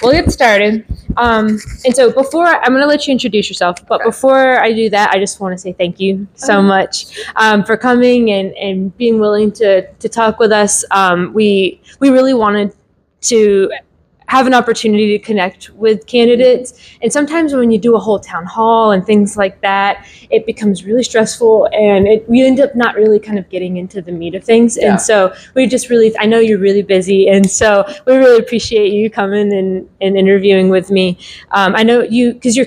we'll get started. And so I'm going to let you introduce yourself, but before I do that, I just want to say thank you so much for coming and being willing to talk with us. We really wanted to have an opportunity to connect with candidates. And sometimes when you do a whole town hall and things like that, it becomes really stressful and we end up not really kind of getting into the meat of things. Yeah. And so I know you're really busy. And so we really appreciate you coming and interviewing with me. I know because you're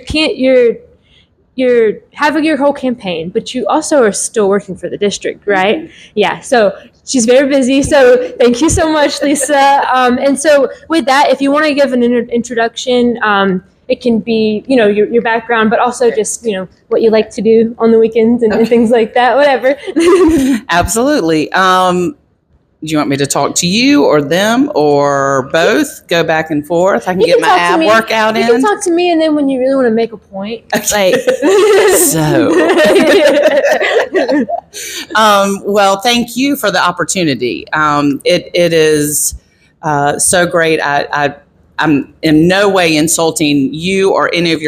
having your whole campaign, but you also are still working for the district, right? Mm-hmm. Yeah, so she's very busy. So thank you so much, Lisa. And so with that, if you want to give an introduction, it can be, your background, but also just, what you like to do on the weekends and things like that, whatever. Absolutely. Do you want me to talk to you or them or both? Go back and forth. I can get my ab workout in. You can talk to me, and then when you really want to make a point, well, thank you for the opportunity. It is so great. I'm in no way insulting you or any of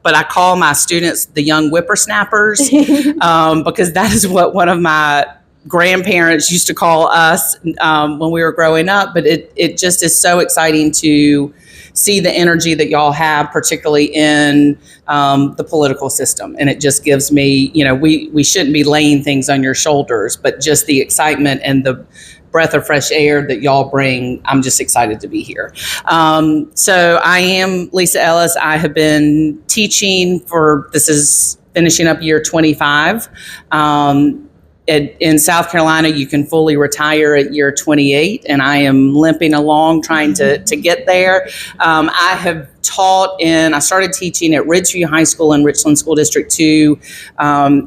but I call my students the young whippersnappers because that is what one of my grandparents used to call us when we were growing up. But it just is so exciting to see the energy that y'all have, particularly in the political system. And it just gives me, we shouldn't be laying things on your shoulders, but just the excitement and the breath of fresh air that y'all bring. I'm just excited to be here. So I am Lisa Ellis. I have been teaching this is finishing up year 25. In South Carolina, you can fully retire at year 28, and I am limping along trying to get there. I have I started teaching at Ridgeview High School in Richland School District 2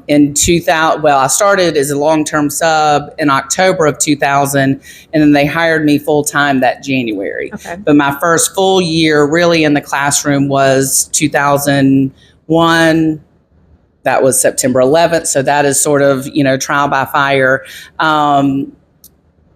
in 2000. Well, I started as a long-term sub in October of 2000, and then they hired me full-time that January. Okay. But my first full year really in the classroom was 2001. That was September 11th. So that is sort of, trial by fire. And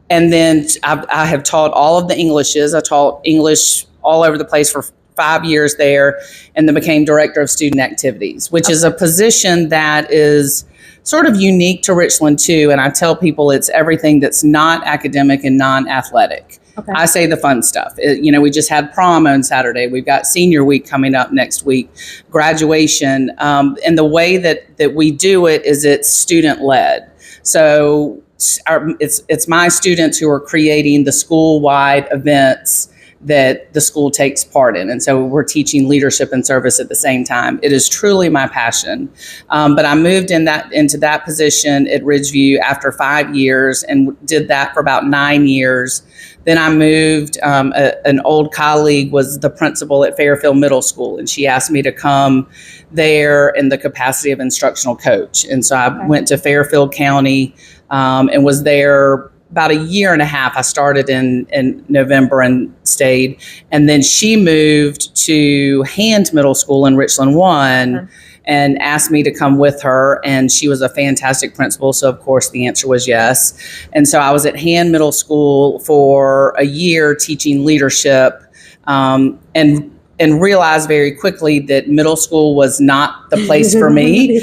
then I have taught all of the Englishes. I taught English all over the place for 5 years there, and then became director of student activities, which is a position that is sort of unique to Richland too. And I tell people it's everything that's not academic and non-athletic. Okay. I say the fun stuff. We just had prom on Saturday. We've got senior week coming up next week, graduation. And the way that we do it is it's student led. So it's my students who are creating the school-wide events that the school takes part in. And so we're teaching leadership and service at the same time. It is truly my passion. But I moved into that position at Ridgeview after 5 years and did that for about 9 years. Then I moved, an old colleague was the principal at Fairfield Middle School, and she asked me to come there in the capacity of instructional coach. And so I went to Fairfield County and was there about a year and a half. I started in November and stayed. And then she moved to Hand Middle School in Richland 1 and asked me to come with her. And she was a fantastic principal. So, of course, the answer was yes. And so I was at Hand Middle School for a year teaching leadership and realized very quickly that middle school was not the place for me.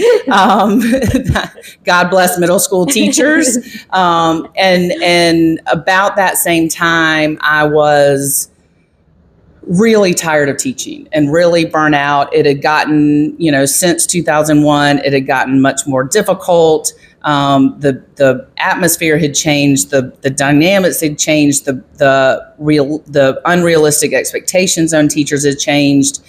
God bless middle school teachers. And about that same time, I was really tired of teaching and really burnt out. It had gotten, since 2001, it had gotten much more difficult. The atmosphere had changed, the dynamics had changed, the unrealistic expectations on teachers had changed,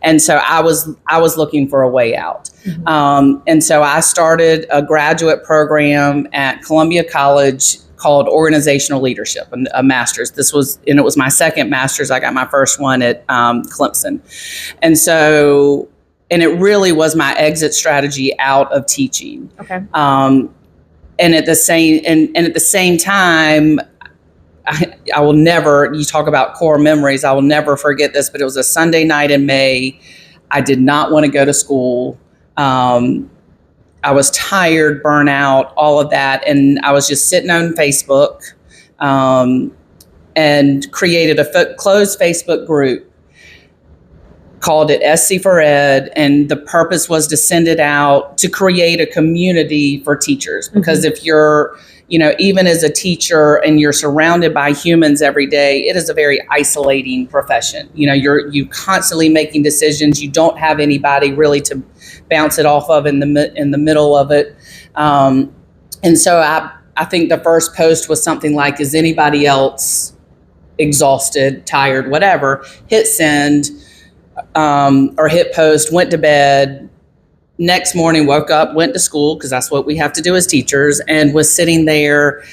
and so I was looking for a way out. Mm-hmm. And so I started a graduate program at Columbia College called Organizational Leadership, a master's. It was my second master's. I got my first one at Clemson, and it really was my exit strategy out of teaching. Okay. And at the same time, I will never. You talk about core memories. I will never forget this. But it was a Sunday night in May. I did not want to go to school. I was tired, burnt out, all of that, and I was just sitting on Facebook and created a closed Facebook group. called it SC for Ed, and the purpose was to send it out to create a community for teachers. Because if you're, even as a teacher and you're surrounded by humans every day, it is a very isolating profession. You constantly making decisions. You don't have anybody really to bounce it off of in the middle of it. And so I think the first post was something like, is anybody else exhausted, tired, whatever? Hit send. Or hit post, went to bed. Next morning, woke up, went to school, because that's what we have to do as teachers, and was sitting there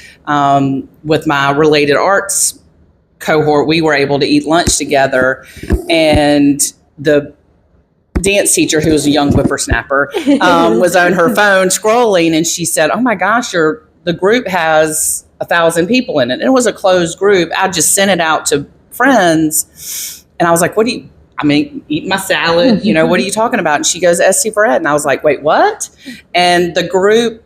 with my related arts cohort. We were able to eat lunch together, and the dance teacher, who was a young whippersnapper, was on her phone scrolling, and she said, "Oh my gosh, the group has 1,000 people in it." And it was a closed group. I just sent it out to friends, and I was like, eat my salad, what are you talking about? And she goes, SC for Ed. And I was like, wait, what? And the group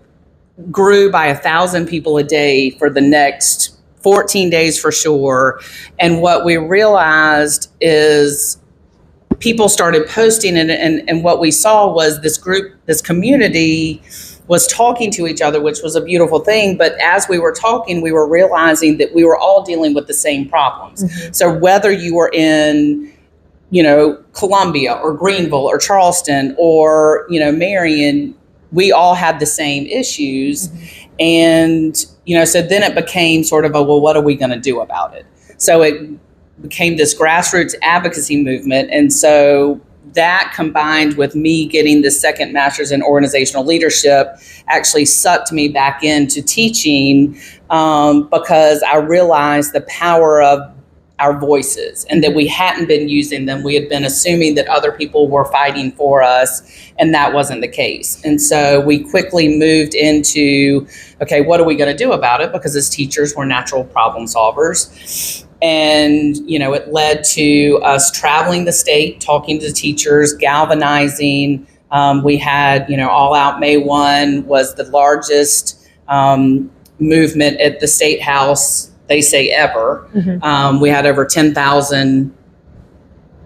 grew by 1,000 people a day for the next 14 days for sure. And what we realized is people started posting, and what we saw was this group, this community was talking to each other, which was a beautiful thing. But as we were talking, we were realizing that we were all dealing with the same problems. So whether you were in Columbia or Greenville or Charleston or, Marion, we all had the same issues. And, so then it became sort of well, what are we going to do about it? So it became this grassroots advocacy movement. And so that, combined with me getting the second master's in organizational leadership, actually sucked me back into teaching, because I realized the power of our voices, and that we hadn't been using them. We had been assuming that other people were fighting for us, and that wasn't the case. And so we quickly moved into, okay, what are we going to do about it? Because as teachers, we're natural problem solvers. And, it led to us traveling the state, talking to teachers, galvanizing. We had, All Out May 1 was the largest movement at the State House, they say, ever. We had over 10,000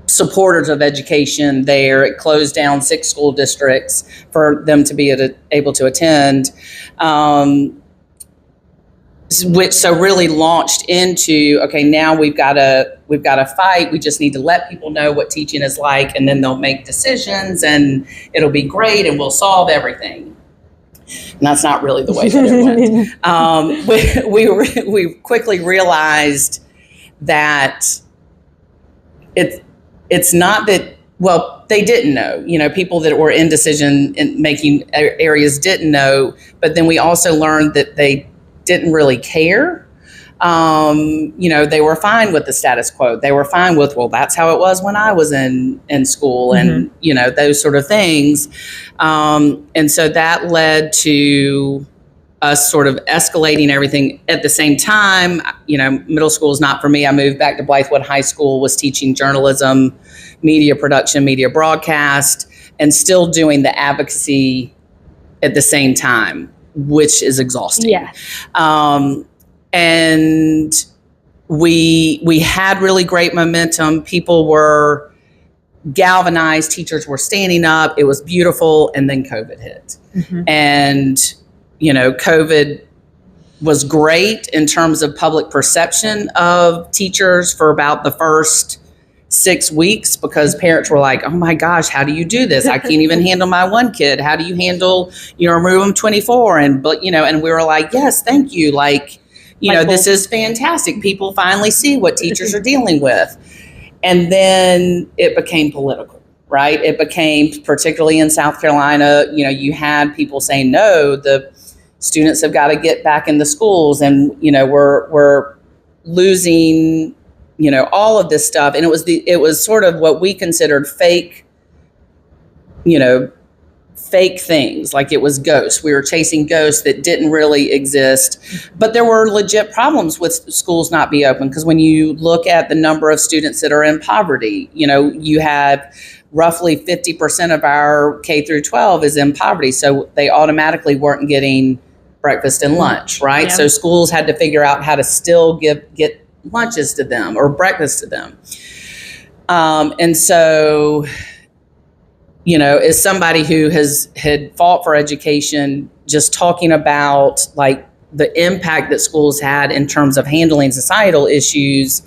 supporters of education there. It closed down 6 school districts for them to be able to attend, which so really launched into, okay, now we've got to fight. We just need to let people know what teaching is like, and then they'll make decisions, and it'll be great, and we'll solve everything. And that's not really the way that it went. We quickly realized that it's not that, well, they didn't know. People that were in decision in making areas didn't know, but then we also learned that they didn't really care. They were fine with the status quo. They were fine with, well, that's how it was when I was in school, and, those sort of things. And so that led to us sort of escalating everything. At the same time, middle school is not for me. I moved back to Blythewood High School, was teaching journalism, media production, media broadcast, and still doing the advocacy at the same time, which is exhausting. Yeah. And we had really great momentum. People were galvanized. Teachers were standing up. It was beautiful. And then COVID hit. And, COVID was great in terms of public perception of teachers for about the first 6 weeks, because parents were like, oh my gosh, how do you do this? I can't even handle my one kid. How do you handle, room 24? And we were like, yes, thank you. This is fantastic. People finally see what teachers are dealing with. And then it became political, right? It became, particularly in South Carolina, you had people saying, no, the students have got to get back in the schools, and, we're losing, all of this stuff. And it was sort of what we considered fake things. Like, it was ghosts. We were chasing ghosts that didn't really exist. But there were legit problems with schools not be open, because when you look at the number of students that are in poverty, you have roughly 50% of our K through 12 is in poverty. So they automatically weren't getting breakfast and lunch, right? Yeah. So schools had to figure out how to still get lunches to them or breakfast to them. And so, as somebody who had fought for education, just talking about like the impact that schools had in terms of handling societal issues,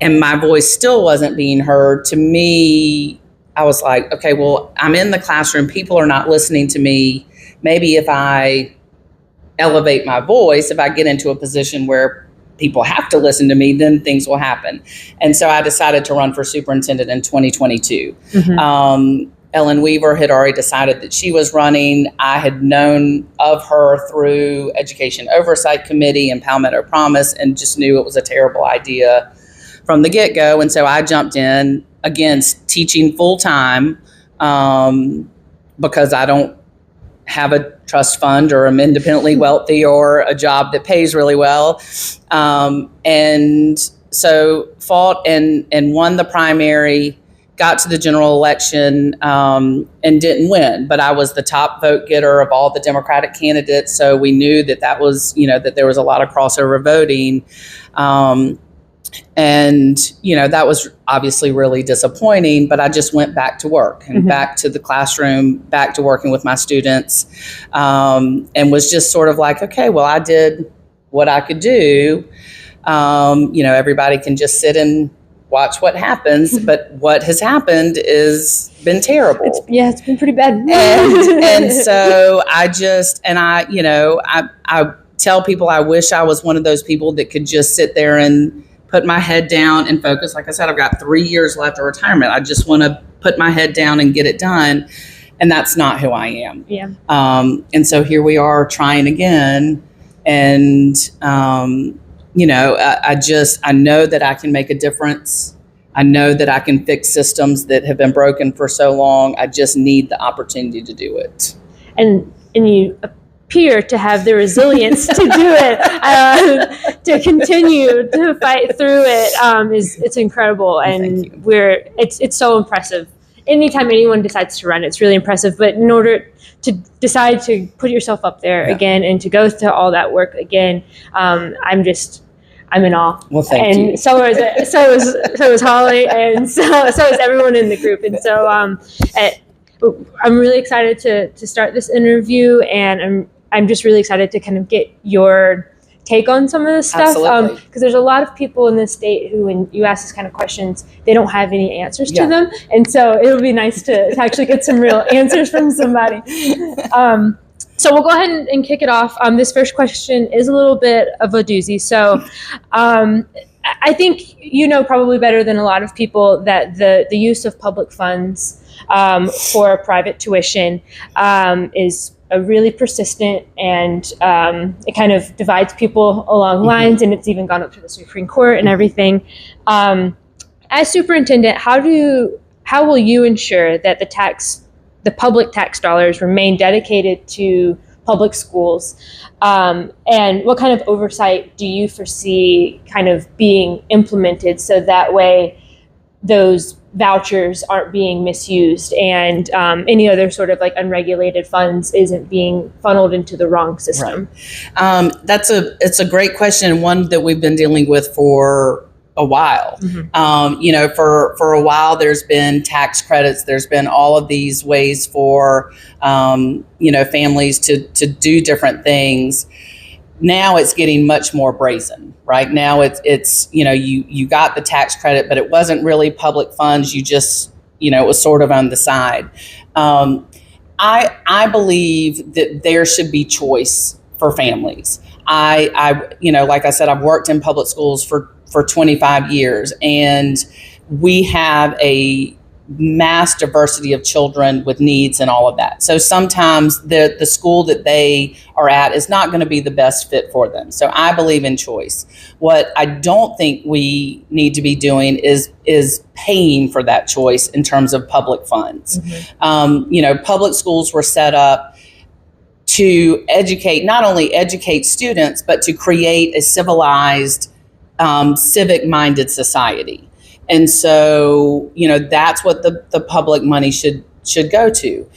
and my voice still wasn't being heard, to me, I was like, okay, well, I'm in the classroom. People are not listening to me. Maybe if I elevate my voice, if I get into a position where people have to listen to me, then things will happen. And so I decided to run for superintendent in 2022. Ellen Weaver had already decided that she was running. I had known of her through Education Oversight Committee and Palmetto Promise, and just knew it was a terrible idea from the get-go. And so I jumped in, again, teaching full-time, because I don't have a trust fund or I'm independently wealthy or a job that pays really well. And so fought and won the primary, got to the general election, and didn't win, but I was the top vote getter of all the Democratic candidates. So we knew that was, that there was a lot of crossover voting. And, that was obviously really disappointing, but I just went back to work and back to the classroom, back to working with my students, and was just sort of like, okay, well, I did what I could do. Everybody can just sit and watch what happens, but what has happened is been terrible. It's been pretty bad. And so I tell people I wish I was one of those people that could just sit there and put my head down and focus. Like I said, I've got 3 years left of retirement. I just want to put my head down and get it done. And that's not who I am. Yeah. And so here we are trying again. And, I know that I can make a difference. I know that I can fix systems that have been broken for so long. I just need the opportunity to do it. And you appear to have the resilience to do it, to continue to fight through it. It's incredible, and it's so impressive. Anytime anyone decides to run, it's really impressive. But in order to decide to put yourself up there again and to go through all that work again, I'm in awe. Well, thank you. And so is Holly, and so is everyone in the group. And so I'm really excited to start this interview, and I'm just really excited to kind of get your take on some of this stuff. Because there's a lot of people in this state who, when you ask this kind of questions, they don't have any answers to them. And so it'll be nice to actually get some real answers from somebody. So we'll go ahead and kick it off. This first question is a little bit of a doozy. So I think probably better than a lot of people that the use of public funds for private tuition is a really persistent, and it kind of divides people along lines, and it's even gone up to the Supreme Court and everything. As superintendent, how will you ensure that the public tax dollars remain dedicated to public schools? And what kind of oversight do you foresee kind of being implemented so that way those vouchers aren't being misused and any other sort of like unregulated funds isn't being funneled into the wrong system? Right. It's a great question, and one that we've been dealing with for a while. For a while, there's been tax credits. There's been all of these ways for, families to do different things. Now it's getting much more brazen. Right now it's you got the tax credit, but it wasn't really public funds. You just, it was sort of on the side. I believe that there should be choice for families. Like I said, I've worked in public schools for 25 years, and we have a mass diversity of children with needs and all of that. So sometimes the school that they are at is not going to be the best fit for them. So I believe in choice. What I don't think we need to be doing is paying for that choice in terms of public funds. Public schools were set up to not only educate students, but to create a civilized, civic-minded society. And so, that's what the public money should go to.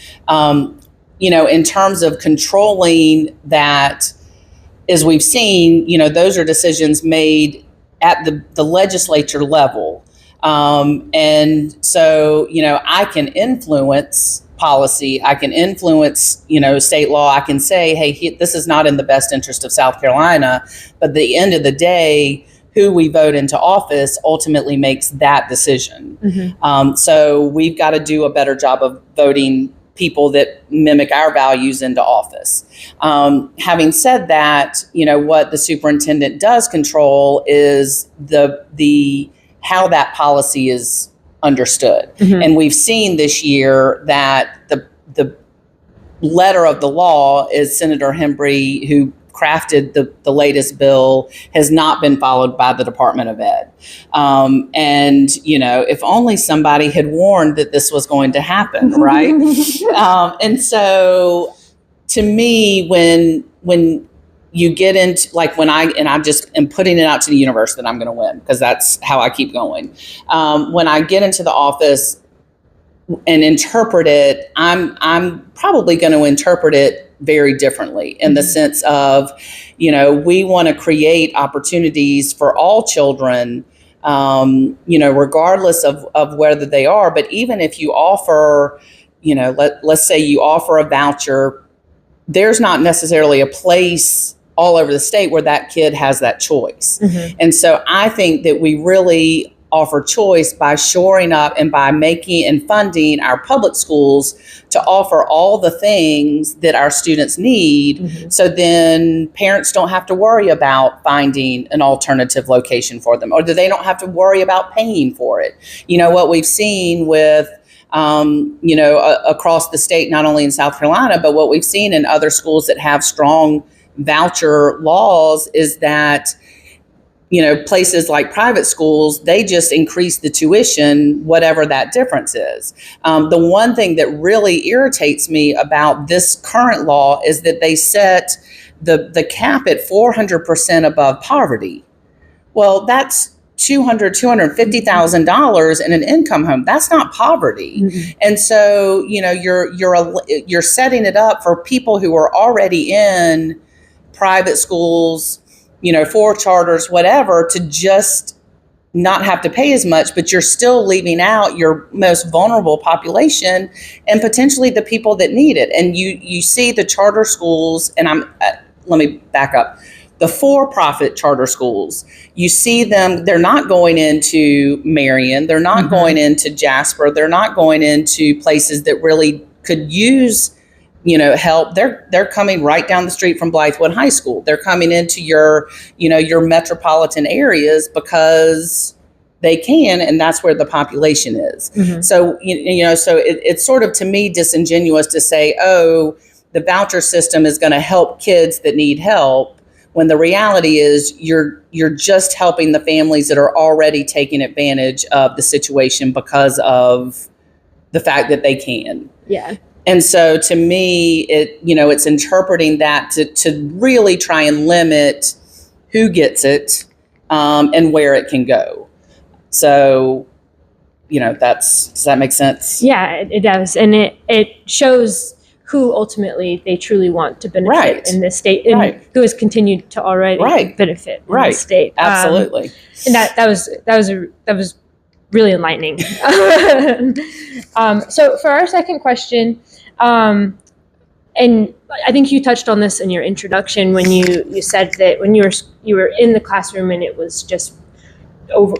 In terms of controlling that, as we've seen, those are decisions made at the legislature level. And so, I can influence policy. I can influence, state law. I can say, hey, this is not in the best interest of South Carolina. But at the end of the day, who we vote into office ultimately makes that decision. So we've got to do a better job of voting people that mimic our values into office. Having said that, what the superintendent does control is the how that policy is understood. And we've seen this year that the letter of the law is Senator Hembry, who crafted the latest bill, has not been followed by the Department of Ed. And, if only somebody had warned that this was going to happen, right? And so to me, when you get into, like, I just am putting it out to the universe that I'm going to win, because that's how I keep going. When I get into the office and interpret it, I'm probably going to interpret it very differently, in the sense of, we want to create opportunities for all children, regardless of whether they are. But even if you offer, let's say you offer a voucher, there's not necessarily a place all over the state where that kid has that choice. And so I think that we really offer choice by shoring up and by making and funding our public schools to offer all the things that our students need. So then parents don't have to worry about finding an alternative location for them, or they don't have to worry about paying for it. What we've seen with across the state, not only in South Carolina, but what we've seen in other schools that have strong voucher laws is that places like private schools, they just increase the tuition, whatever that difference is. The one thing that really irritates me about this current law is that they set the cap at 400% above poverty. Well, that's $250,000 in an income home. That's not poverty. And so, you're setting it up for people who are already in private schools, for charters, whatever, to just not have to pay as much, but you're still leaving out your most vulnerable population and potentially the people that need it. And you see the charter schools, and let me back up. The for-profit charter schools, you see them, they're not going into Marion, they're not going into Jasper, they're not going into places that really could use help. They're coming right down the street from Blythewood High School. They're coming into your metropolitan areas because they can, and that's where the population is. So, so it's sort of, to me, disingenuous to say, oh, the voucher system is going to help kids that need help, when the reality is you're just helping the families that are already taking advantage of the situation because of the fact that they can. Yeah. And so to me, it's interpreting that to really try and limit who gets it and where it can go. So, does that make sense? Yeah, it does. And it shows who ultimately they truly want to benefit in this state, and who has continued to already benefit in the state. Absolutely. And that was really enlightening. So for our second question, and I think you touched on this in your introduction when you said that when you were in the classroom and it was just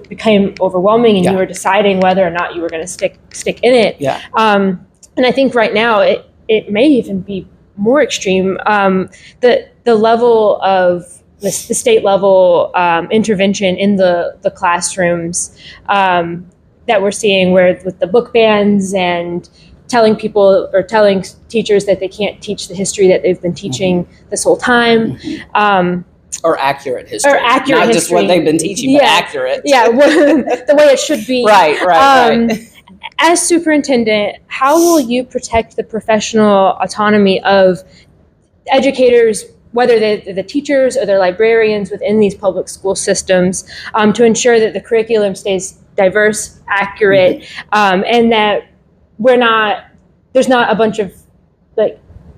became overwhelming, and you were deciding whether or not you were going to stick in it. Yeah. And I think right now it may even be more extreme. The level of the state level intervention in the classrooms that we're seeing, where with the book bans and telling people or telling teachers that they can't teach the history that they've been teaching this whole time. Or accurate history. Not history. Just what they've been teaching, but accurate. Yeah, the way it should be. Right. As superintendent, how will you protect the professional autonomy of educators, whether they're the teachers or the librarians within these public school systems, to ensure that the curriculum stays diverse, accurate, and that there's not a bunch of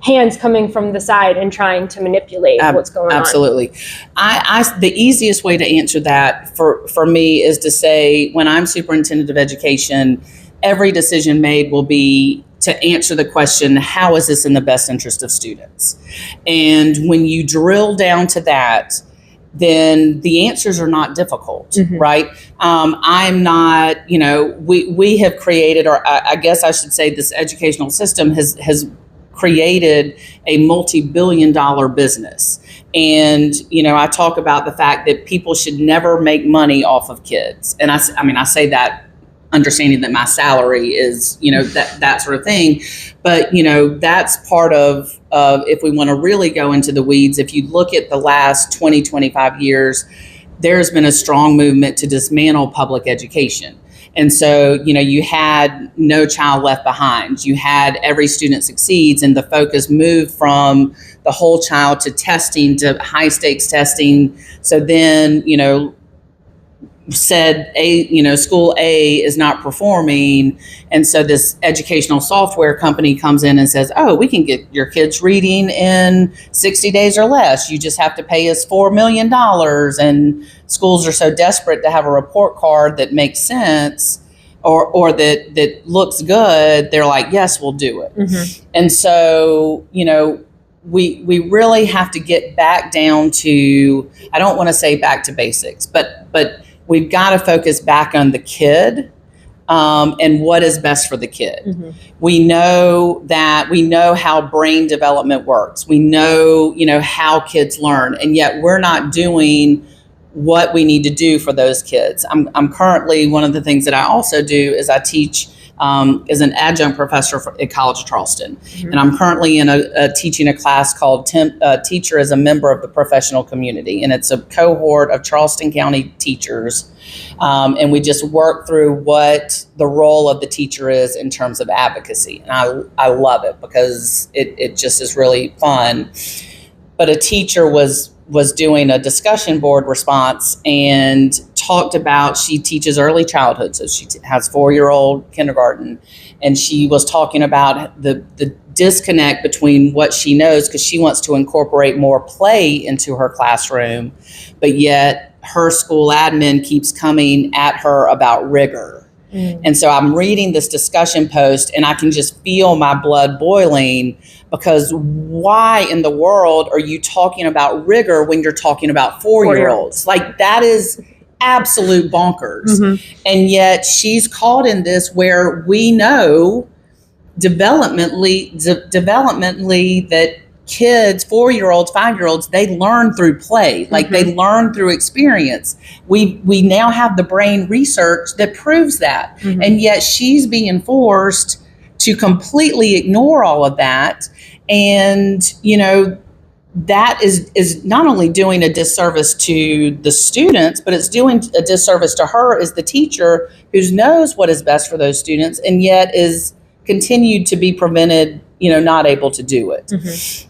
hands coming from the side and trying to manipulate what's going on. Absolutely. The easiest way to answer that for me is to say, when I'm superintendent of education, every decision made will be to answer the question, how is this in the best interest of students? And when you drill down to that, then the answers are not difficult, right? I'm not, we have created, or I guess I should say this educational system has created a multi-billion-dollar business. And, I talk about the fact that people should never make money off of kids. And I say that understanding that my salary is, that sort of thing. But, that's part of if we want to really go into the weeds, if you look at the last 20, 25 years, there's been a strong movement to dismantle public education. And so, you had No Child Left Behind. You had Every Student Succeeds, and the focus moved from the whole child to testing, to high stakes testing. So then, said school A is not performing, and so this educational software company comes in and says, oh, we can get your kids reading in 60 days or less. You just have to pay us $4 million. And schools are so desperate to have a report card that makes sense or that looks good, they're like, yes, we'll do it. And so we really have to get back down to, I don't want to say back to basics, but we've got to focus back on the kid and what is best for the kid. We know how brain development works. We know, how kids learn, and yet we're not doing what we need to do for those kids. I'm currently, one of the things that I also do is I teach as an adjunct professor at College of Charleston. And I'm currently teaching a class called Teacher as a Member of the Professional Community. And it's a cohort of Charleston County teachers. And we just work through what the role of the teacher is in terms of advocacy. And I love it because it just is really fun. But a teacher was doing a discussion board response and talked about, she teaches early childhood, so she has 4-year-old kindergarten, and she was talking about the disconnect between what she knows, because she wants to incorporate more play into her classroom, but yet her school admin keeps coming at her about rigor. And so I'm reading this discussion post and I can just feel my blood boiling, because why in the world are you talking about rigor when you're talking about 4-year-olds? Like, that is absolute bonkers. And yet she's caught in this where we know developmentally that kids, 4-year-olds, 5-year-olds, they learn through play, like they learn through experience. We now have the brain research that proves that. And yet she's being forced to completely ignore all of that. And, that is not only doing a disservice to the students, but it's doing a disservice to her as the teacher who knows what is best for those students, and yet is continued to be prevented, not able to do it.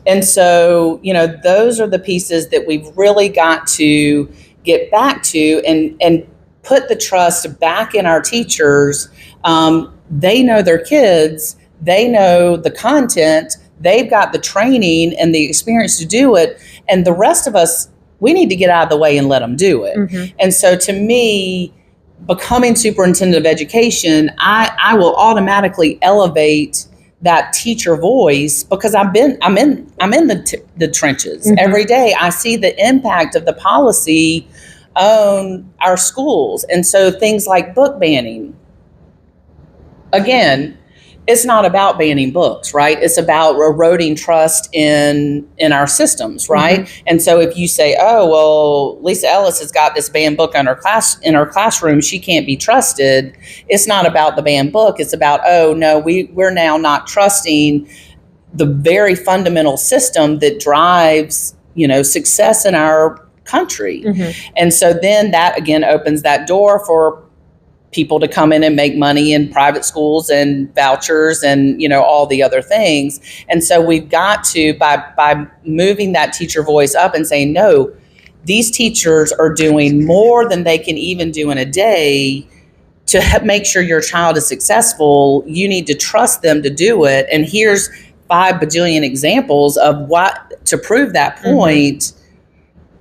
And so, those are the pieces that we've really got to get back to and put the trust back in our teachers. They know their kids, they know the content, they've got the training and the experience to do it. And the rest of us, we need to get out of the way and let them do it. And so to me, becoming superintendent of education, I will automatically elevate that teacher voice, because I'm in the trenches every day. I see the impact of the policy on our schools. And so things like book banning, again, it's not about banning books, right? It's about eroding trust in our systems, right? And so if you say, oh, well, Lisa Ellis has got this banned book in her classroom, she can't be trusted. It's not about the banned book. It's about, oh, no, we're now not trusting the very fundamental system that drives, success in our country. And so then that, again, opens that door for people to come in and make money in private schools and vouchers and, all the other things. And so we've got to, by moving that teacher voice up and saying, no, these teachers are doing more than they can even do in a day to make sure your child is successful. You need to trust them to do it. And here's 5 bajillion examples of what to prove that point.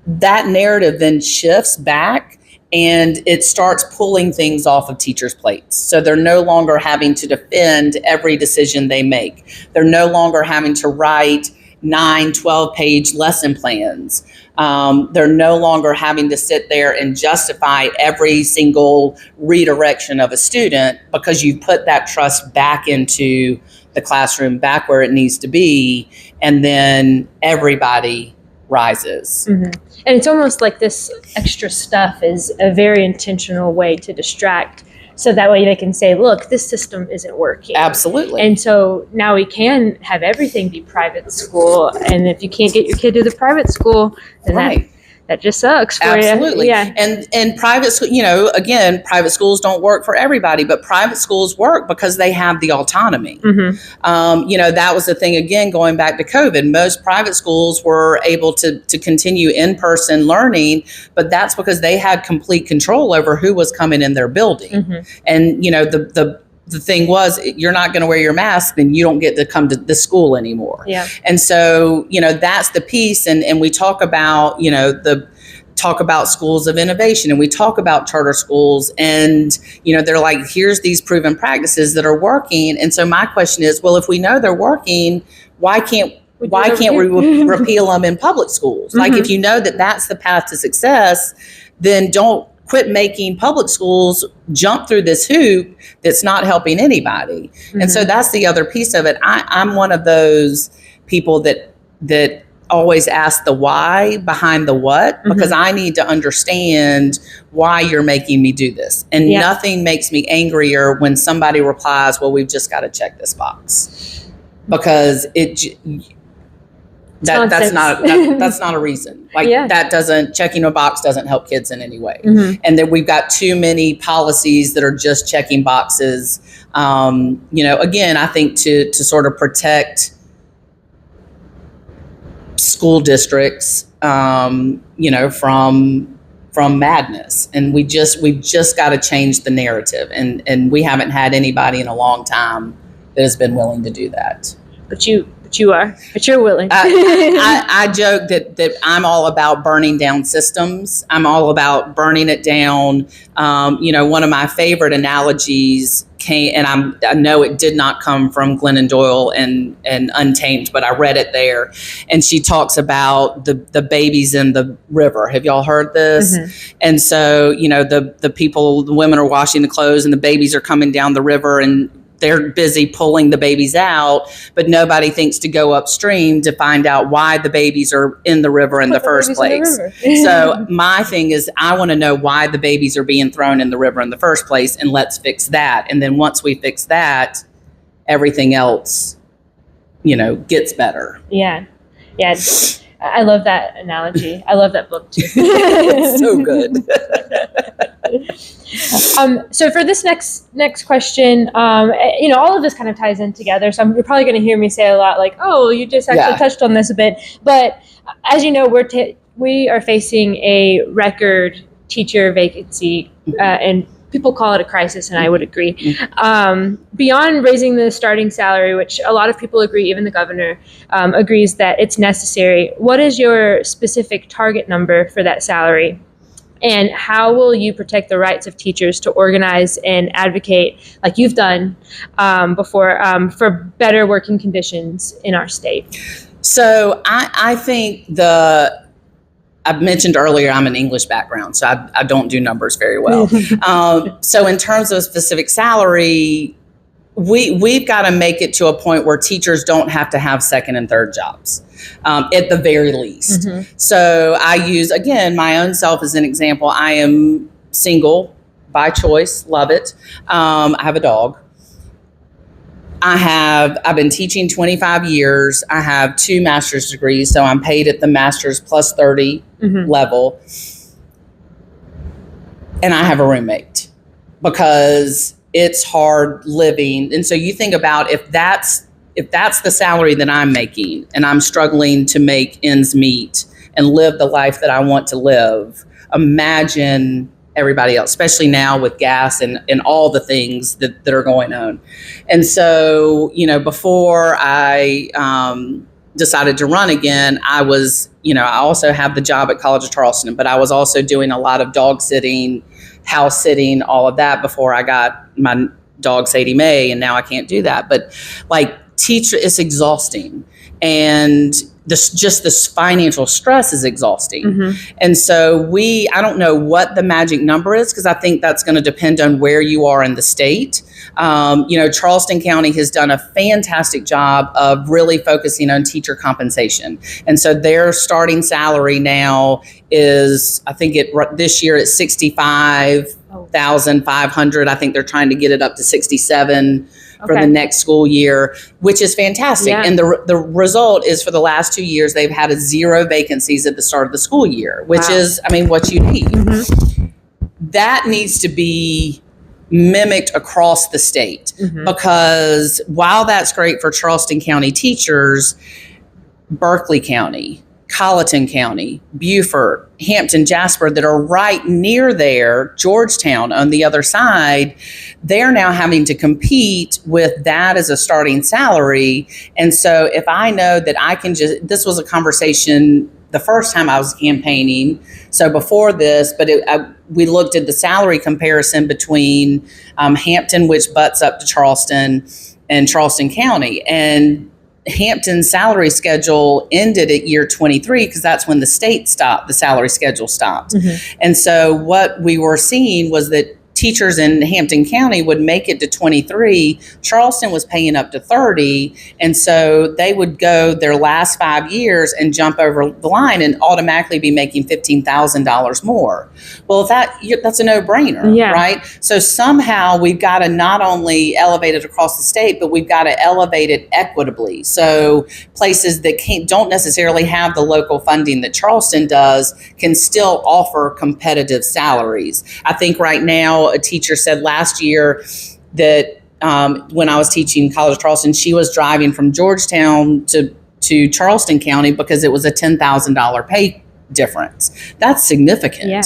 That narrative then shifts back and it starts pulling things off of teachers' plates. So they're no longer having to defend every decision they make. They're no longer having to write 9, 12-page lesson plans. They're no longer having to sit there and justify every single redirection of a student, because you put that trust back into the classroom, back where it needs to be, and then everybody rises. And it's almost like this extra stuff is a very intentional way to distract, so that way they can say, look, this system isn't working. Absolutely. And so now we can have everything be private school, and if you can't get your kid to the private school, then that just sucks for Absolutely. you. Yeah. And private school, again, private schools don't work for everybody, but private schools work because they have the autonomy. That was the thing, again, going back to COVID. Most private schools were able to continue in-person learning, but that's because they had complete control over who was coming in their building. And, the thing was, you're not going to wear your mask, then you don't get to come to the school anymore. Yeah. And so, that's the piece. And we talk about, talk about schools of innovation, and we talk about charter schools, and, they're like, here's these proven practices that are working. And so my question is, well, if we know they're working, why can't we repeal them in public schools? Like, if you know that that's the path to success, then don't quit making public schools jump through this hoop that's not helping anybody. And so that's the other piece of it. I'm one of those people that always ask the why behind the what, because I need to understand why you're making me do this. And nothing makes me angrier when somebody replies, well, we've just got to check this box, because that's not a reason. Checking a box doesn't help kids in any way. And then we've got too many policies that are just checking boxes. Again, I think to sort of protect school districts, from madness. And we've just got to change the narrative. And we haven't had anybody in a long time that has been willing to do that. But you're willing. I joke that I'm all about burning down systems. I'm all about burning it down. One of my favorite analogies came, and I know it did not come from Glennon Doyle and Untamed, but I read it there. And she talks about the babies in the river. Have y'all heard this? And so, the women are washing the clothes and the babies are coming down the river, and they're busy pulling the babies out, but nobody thinks to go upstream to find out why the babies are in the river in the first place. So my thing is, I want to know why the babies are being thrown in the river in the first place, and let's fix that. And then once we fix that, everything else, gets better. Yeah. Yeah. I love that analogy. I love that book too. It's so good. So for this next question, all of this kind of ties in together. So you're probably going to hear me say a lot like, oh, you just actually touched on this a bit. But as you know, we are facing a record teacher vacancy, and people call it a crisis, and I would agree. Beyond raising the starting salary, which a lot of people agree, even the governor agrees that it's necessary, what is your specific target number for that salary? And how will you protect the rights of teachers to organize and advocate, like you've done before, for better working conditions in our state? So I think I mentioned earlier, I'm an English background, so I don't do numbers very well. So in terms of specific salary, we've got to make it to a point where teachers don't have to have second and third jobs, at the very least. So I use, again, my own self as an example. I am single by choice, love it. I have a dog. I've been teaching 25 years. I have 2 master's degrees, so I'm paid at the master's plus 30 level. And I have a roommate because it's hard living. And so you think about if that's the salary that I'm making, and I'm struggling to make ends meet and live the life that I want to live, imagine everybody else, especially now with gas and all the things that are going on. And so, before I decided to run again, I was, I also have the job at College of Charleston, but I was also doing a lot of dog sitting, house sitting, all of that before I got my dog Sadie Mae, and now I can't do that. But teacher, it's exhausting. And this financial stress is exhausting. Mm-hmm. And so I don't know what the magic number is, because I think that's going to depend on where you are in the state. Charleston County has done a fantastic job of really focusing on teacher compensation. And so their starting salary now is, I think this year it's $65,500. I think they're trying to get it up to 67 for the next school year, which is fantastic. Yeah. And the result is, for the last 2 years, they've had 0 vacancies at the start of the school year, which is, what you need. Mm-hmm. That needs to be mimicked across the state, because while that's great for Charleston County teachers, Berkeley County, Colleton County, Beaufort, Hampton, Jasper, that are right near there, Georgetown on the other side, they're now having to compete with that as a starting salary. And so if I know that I can this was a conversation the first time I was campaigning, so before this, but we looked at the salary comparison between Hampton, which butts up to Charleston, and Charleston County. And Hampton's salary schedule ended at year 23, because that's when the state stopped, the salary schedule stopped. Mm-hmm. And so what we were seeing was that teachers in Hampton County would make it to 23. Charleston was paying up to 30. And so they would go their last 5 years and jump over the line and automatically be making $15,000 more. Well, that's a no-brainer, right? So somehow we've got to not only elevate it across the state, but we've got to elevate it equitably. So places that don't necessarily have the local funding that Charleston does can still offer competitive salaries. I think right now, a teacher said last year that when I was teaching College of Charleston, she was driving from Georgetown to Charleston County because it was a $10,000 pay difference. That's significant. Yeah.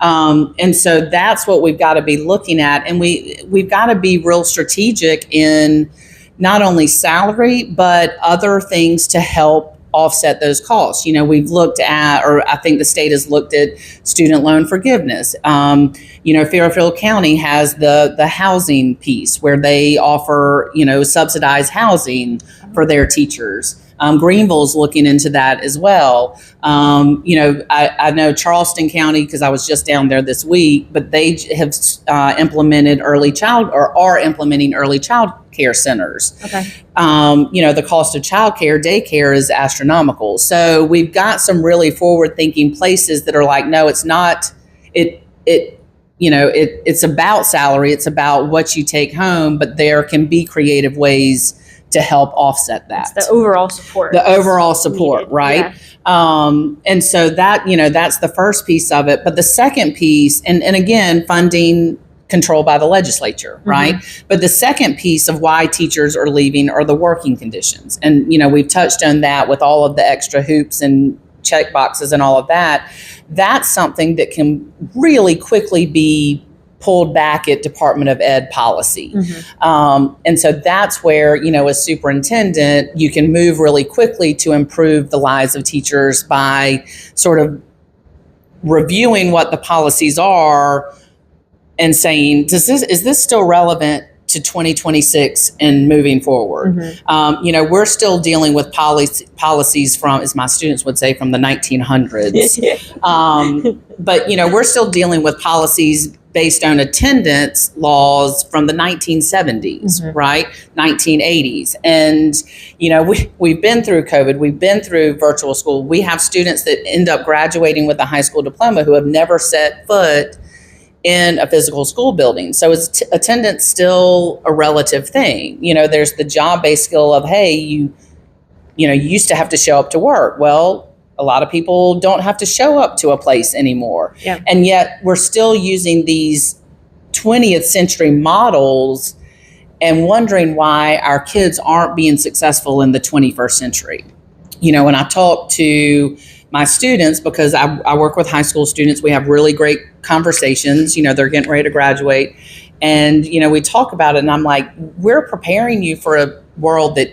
And so that's what we've got to be looking at. And we've got to be real strategic in not only salary, but other things to help offset those costs. We've looked at, or I think the state has looked at, student loan forgiveness. Fairfield County has the housing piece where they offer, subsidized housing for their teachers. Greenville's looking into that as well. I know Charleston County, because I was just down there this week, but they have implemented are implementing early child care centers. Okay. The cost of childcare, daycare is astronomical. So we've got some really forward-thinking places that are like, no, it's not. It's about salary. It's about what you take home, but there can be creative ways to help offset that. It's the overall support. Right? Yeah. And so that's the first piece of it. But the second piece, and again, funding controlled by the legislature, right? Mm-hmm. But the second piece of why teachers are leaving are the working conditions. And, we've touched on that with all of the extra hoops and check boxes and all of that. That's something that can really quickly be pulled back at Department of Ed policy. Mm-hmm. And so that's where, as superintendent, you can move really quickly to improve the lives of teachers by sort of reviewing what the policies are and saying, is this still relevant to 2026 and moving forward? Mm-hmm. We're still dealing with policies from, as my students would say, from the 1900s. But, we're still dealing with policies based on attendance laws from the 1970s, mm-hmm. right? 1980s. And, we've been through COVID. We've been through virtual school. We have students that end up graduating with a high school diploma who have never set foot in a physical school building. So is attendance still a relative thing? There's the job-based skill of, hey, you used to have to show up to work. Well, a lot of people don't have to show up to a place anymore. Yeah. And yet we're still using these 20th century models and wondering why our kids aren't being successful in the 21st century. When I talk to my students, because I work with high school students, we have really great conversations. They're getting ready to graduate. And, we talk about it, and I'm like, we're preparing you for a world that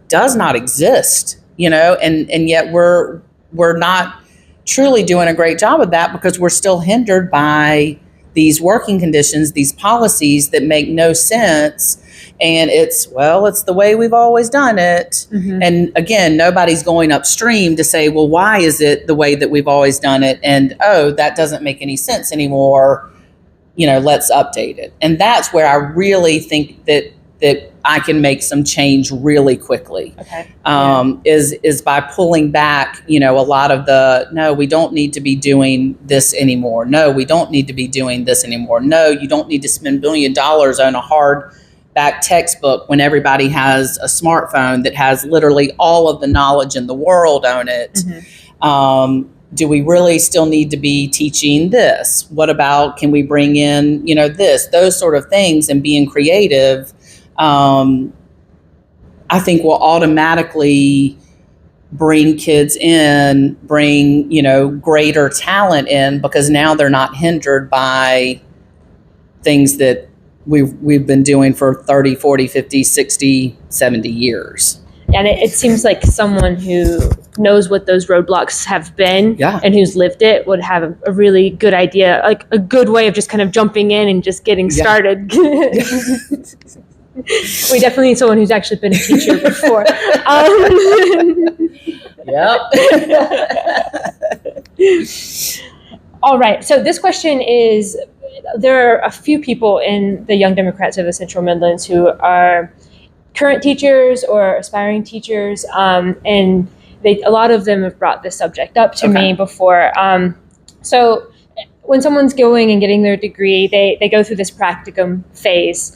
does not exist, and yet we're not truly doing a great job of that because we're still hindered by these working conditions, these policies that make no sense. And it's the way we've always done it. Mm-hmm. And again, nobody's going upstream to say, well, why is it the way that we've always done it? And, that doesn't make any sense anymore. Let's update it. And that's where I really think that I can make some change really quickly. Okay. Is by pulling back, a lot of no, we don't need to be doing this anymore. No, we don't need to be doing this anymore. No, you don't need to spend $1 billion on a hardback textbook when everybody has a smartphone that has literally all of the knowledge in the world on it. Mm-hmm. Do we really still need to be teaching this? What about, can we bring in, those sort of things, and being creative, I think will automatically bring kids in, bring, greater talent in, because now they're not hindered by things that we've been doing for 30, 40, 50, 60, 70 years. And it seems like someone who knows what those roadblocks have been, yeah, and who's lived it would have a really good idea, like a good way of just kind of jumping in and just getting started. We definitely need someone who's actually been a teacher before. Yep. All right. So this question is, there are a few people in the Young Democrats of the Central Midlands who are current teachers or aspiring teachers, and a lot of them have brought this subject up to me before. So when someone's going and getting their degree, they go through this practicum phase,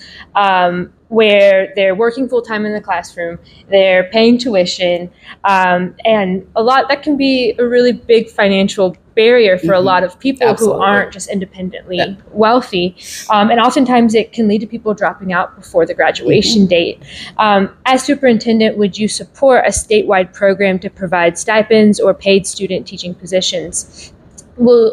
where they're working full time in the classroom, they're paying tuition, and a lot that can be a really big financial barrier for a lot of people who aren't just independently wealthy. And oftentimes it can lead to people dropping out before the graduation date. As superintendent, would you support a statewide program to provide stipends or paid student teaching positions?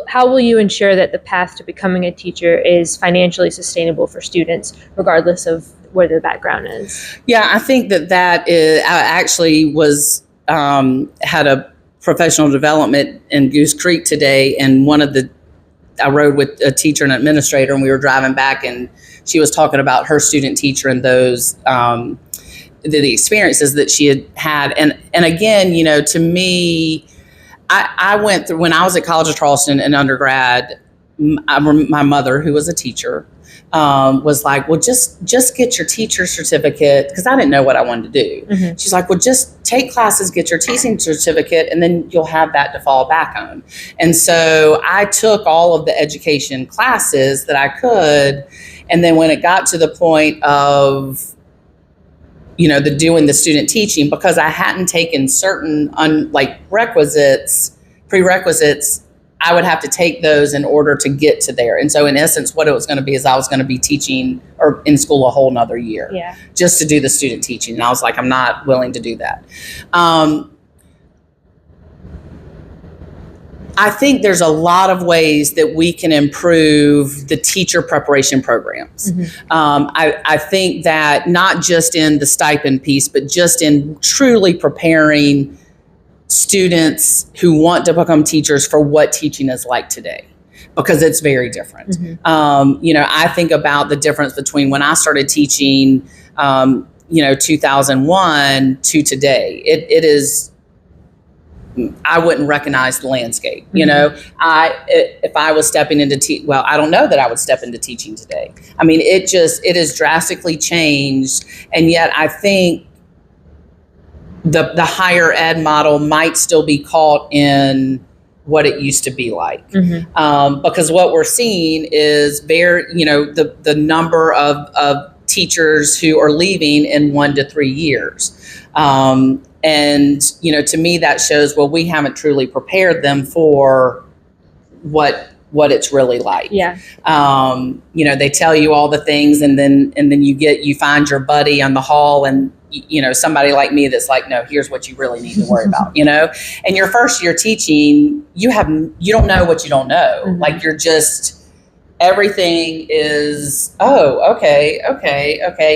How will you ensure that the path to becoming a teacher is financially sustainable for students, regardless of where their background is? Yeah, I think that is, I actually had a professional development in Goose Creek today, and I rode with a teacher and administrator, and we were driving back, and she was talking about her student teacher and those the experiences that she had. And again, to me, I went through, when I was at College of Charleston in undergrad, my mother, who was a teacher, was like, well, just get your teacher certificate, because I didn't know what I wanted to do. Mm-hmm. She's like, well, just take classes, get your teaching certificate, and then you'll have that to fall back on. And so I took all of the education classes that I could, and then when it got to the point of doing the student teaching, because I hadn't taken certain prerequisites, I would have to take those in order to get to there. And so in essence, what it was going to be is I was going to be teaching or in school a whole nother year just to do the student teaching. And I was like, I'm not willing to do that. I think there's a lot of ways that we can improve the teacher preparation programs. Mm-hmm. I think that not just in the stipend piece, but just in truly preparing students who want to become teachers for what teaching is like today, because it's very different. Mm-hmm. I think about the difference between when I started teaching, 2001 to today. It is, I wouldn't recognize the landscape. Mm-hmm. If I was stepping into I don't know that I would step into teaching today. I mean, it has drastically changed. And yet I think the higher ed model might still be caught in what it used to be like. Mm-hmm. Because what we're seeing is the number of teachers who are leaving in 1 to 3 years. And, to me, that shows, well, we haven't truly prepared them for what it's really like. Yeah. They tell you all the things, and then you find your buddy on the hall, and somebody like me that's like, no, here's what you really need to worry about, And your first year teaching, you don't know what you don't know. Mm-hmm. Like you're just, everything is, oh, okay.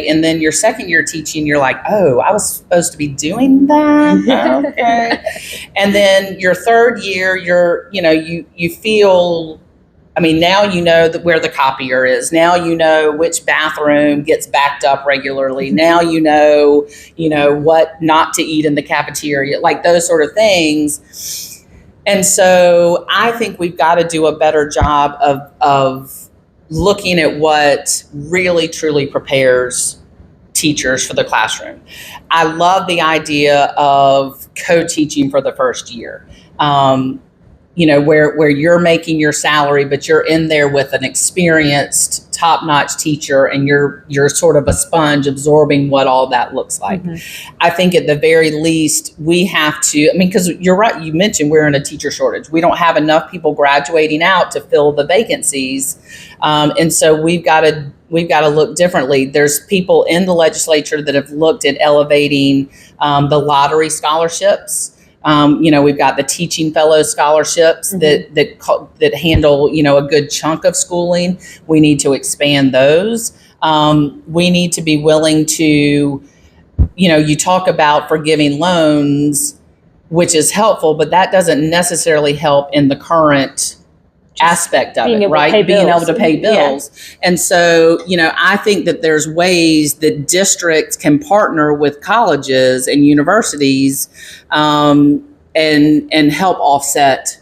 And then your second year teaching, you're like, oh, I was supposed to be doing that. Okay. And then your third year, you feel, now you know where the copier is. Now you know which bathroom gets backed up regularly. Now you know what not to eat in the cafeteria, like those sort of things. And so I think we've got to do a better job of looking at what really truly prepares teachers for the classroom. I love the idea of co-teaching for the first year. Where you're making your salary, but you're in there with an experienced, top-notch teacher, and you're sort of a sponge absorbing what all that looks like. Mm-hmm. I think at the very least, we have to, because you're right, you mentioned we're in a teacher shortage. We don't have enough people graduating out to fill the vacancies. And so we've got to look differently. There's people in the legislature that have looked at elevating the lottery scholarships. We've got the teaching fellow scholarships mm-hmm. that handle, a good chunk of schooling. We need to expand those. We need to be willing to, you talk about forgiving loans, which is helpful, but that doesn't necessarily help in the current aspect of it, right? Being able to pay bills. Yeah. And so, I think that there's ways that districts can partner with colleges and universities and help offset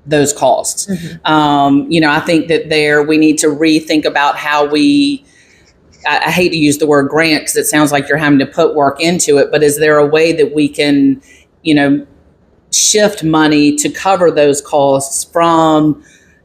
those costs. Mm-hmm. I think that we need to rethink about how I hate to use the word grant because it sounds like you're having to put work into it, but is there a way that we can, shift money to cover those costs from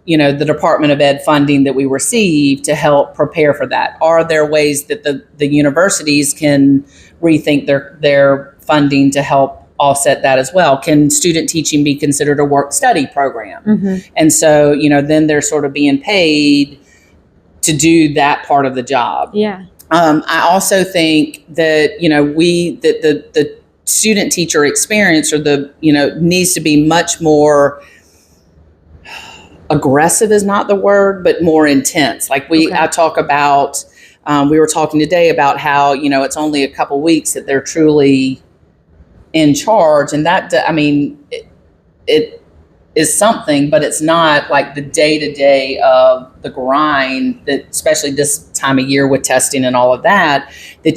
the Department of Ed funding that we receive to help prepare for that? Are there ways that the universities can rethink their funding to help offset that as well? Can student teaching be considered a work-study program? Mm-hmm. And so, then they're sort of being paid to do that part of the job. Yeah. I also think that, the student teacher experience needs to be much more aggressive is not the word, but more intense. Like I talk about, we were talking today about how, it's only a couple weeks that they're truly in charge. And that, it is something, but it's not like the day-to-day of the grind that, especially this time of year with testing and all of that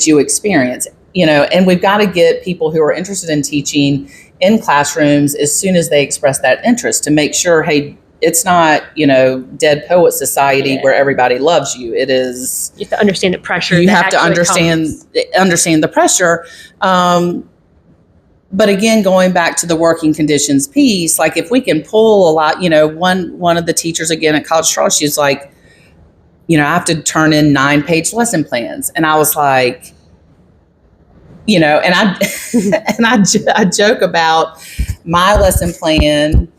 you experience, and we've got to get people who are interested in teaching in classrooms as soon as they express that interest to make sure, hey, it's not, Dead Poet Society where everybody loves you. It is. You have to understand the pressure. You have to understand the pressure. But again, going back to the working conditions piece, like if we can pull a lot, one of the teachers again at College Charles, she's like, I have to turn in 9-page lesson plans. And I was like, and I joke about my lesson plan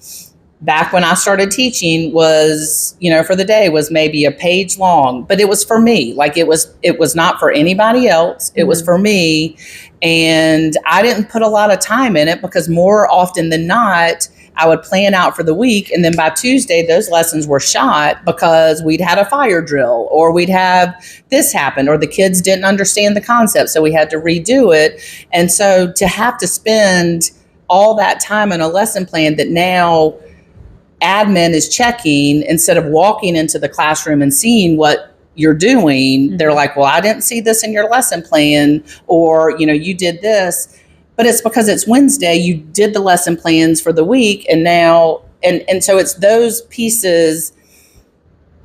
back when I started teaching was, for the day was maybe a page long, but it was for me. Like it was not for anybody else. It was for me. And I didn't put a lot of time in it because more often than not, I would plan out for the week. And then by Tuesday, those lessons were shot because we'd had a fire drill or we'd have this happen or the kids didn't understand the concept. So we had to redo it. And so to have to spend all that time on a lesson plan that now admin is checking instead of walking into the classroom and seeing what you're doing, mm-hmm. They're like, well, I didn't see this in your lesson plan, or, you did this, but it's because it's Wednesday, you did the lesson plans for the week. And now, and so it's those pieces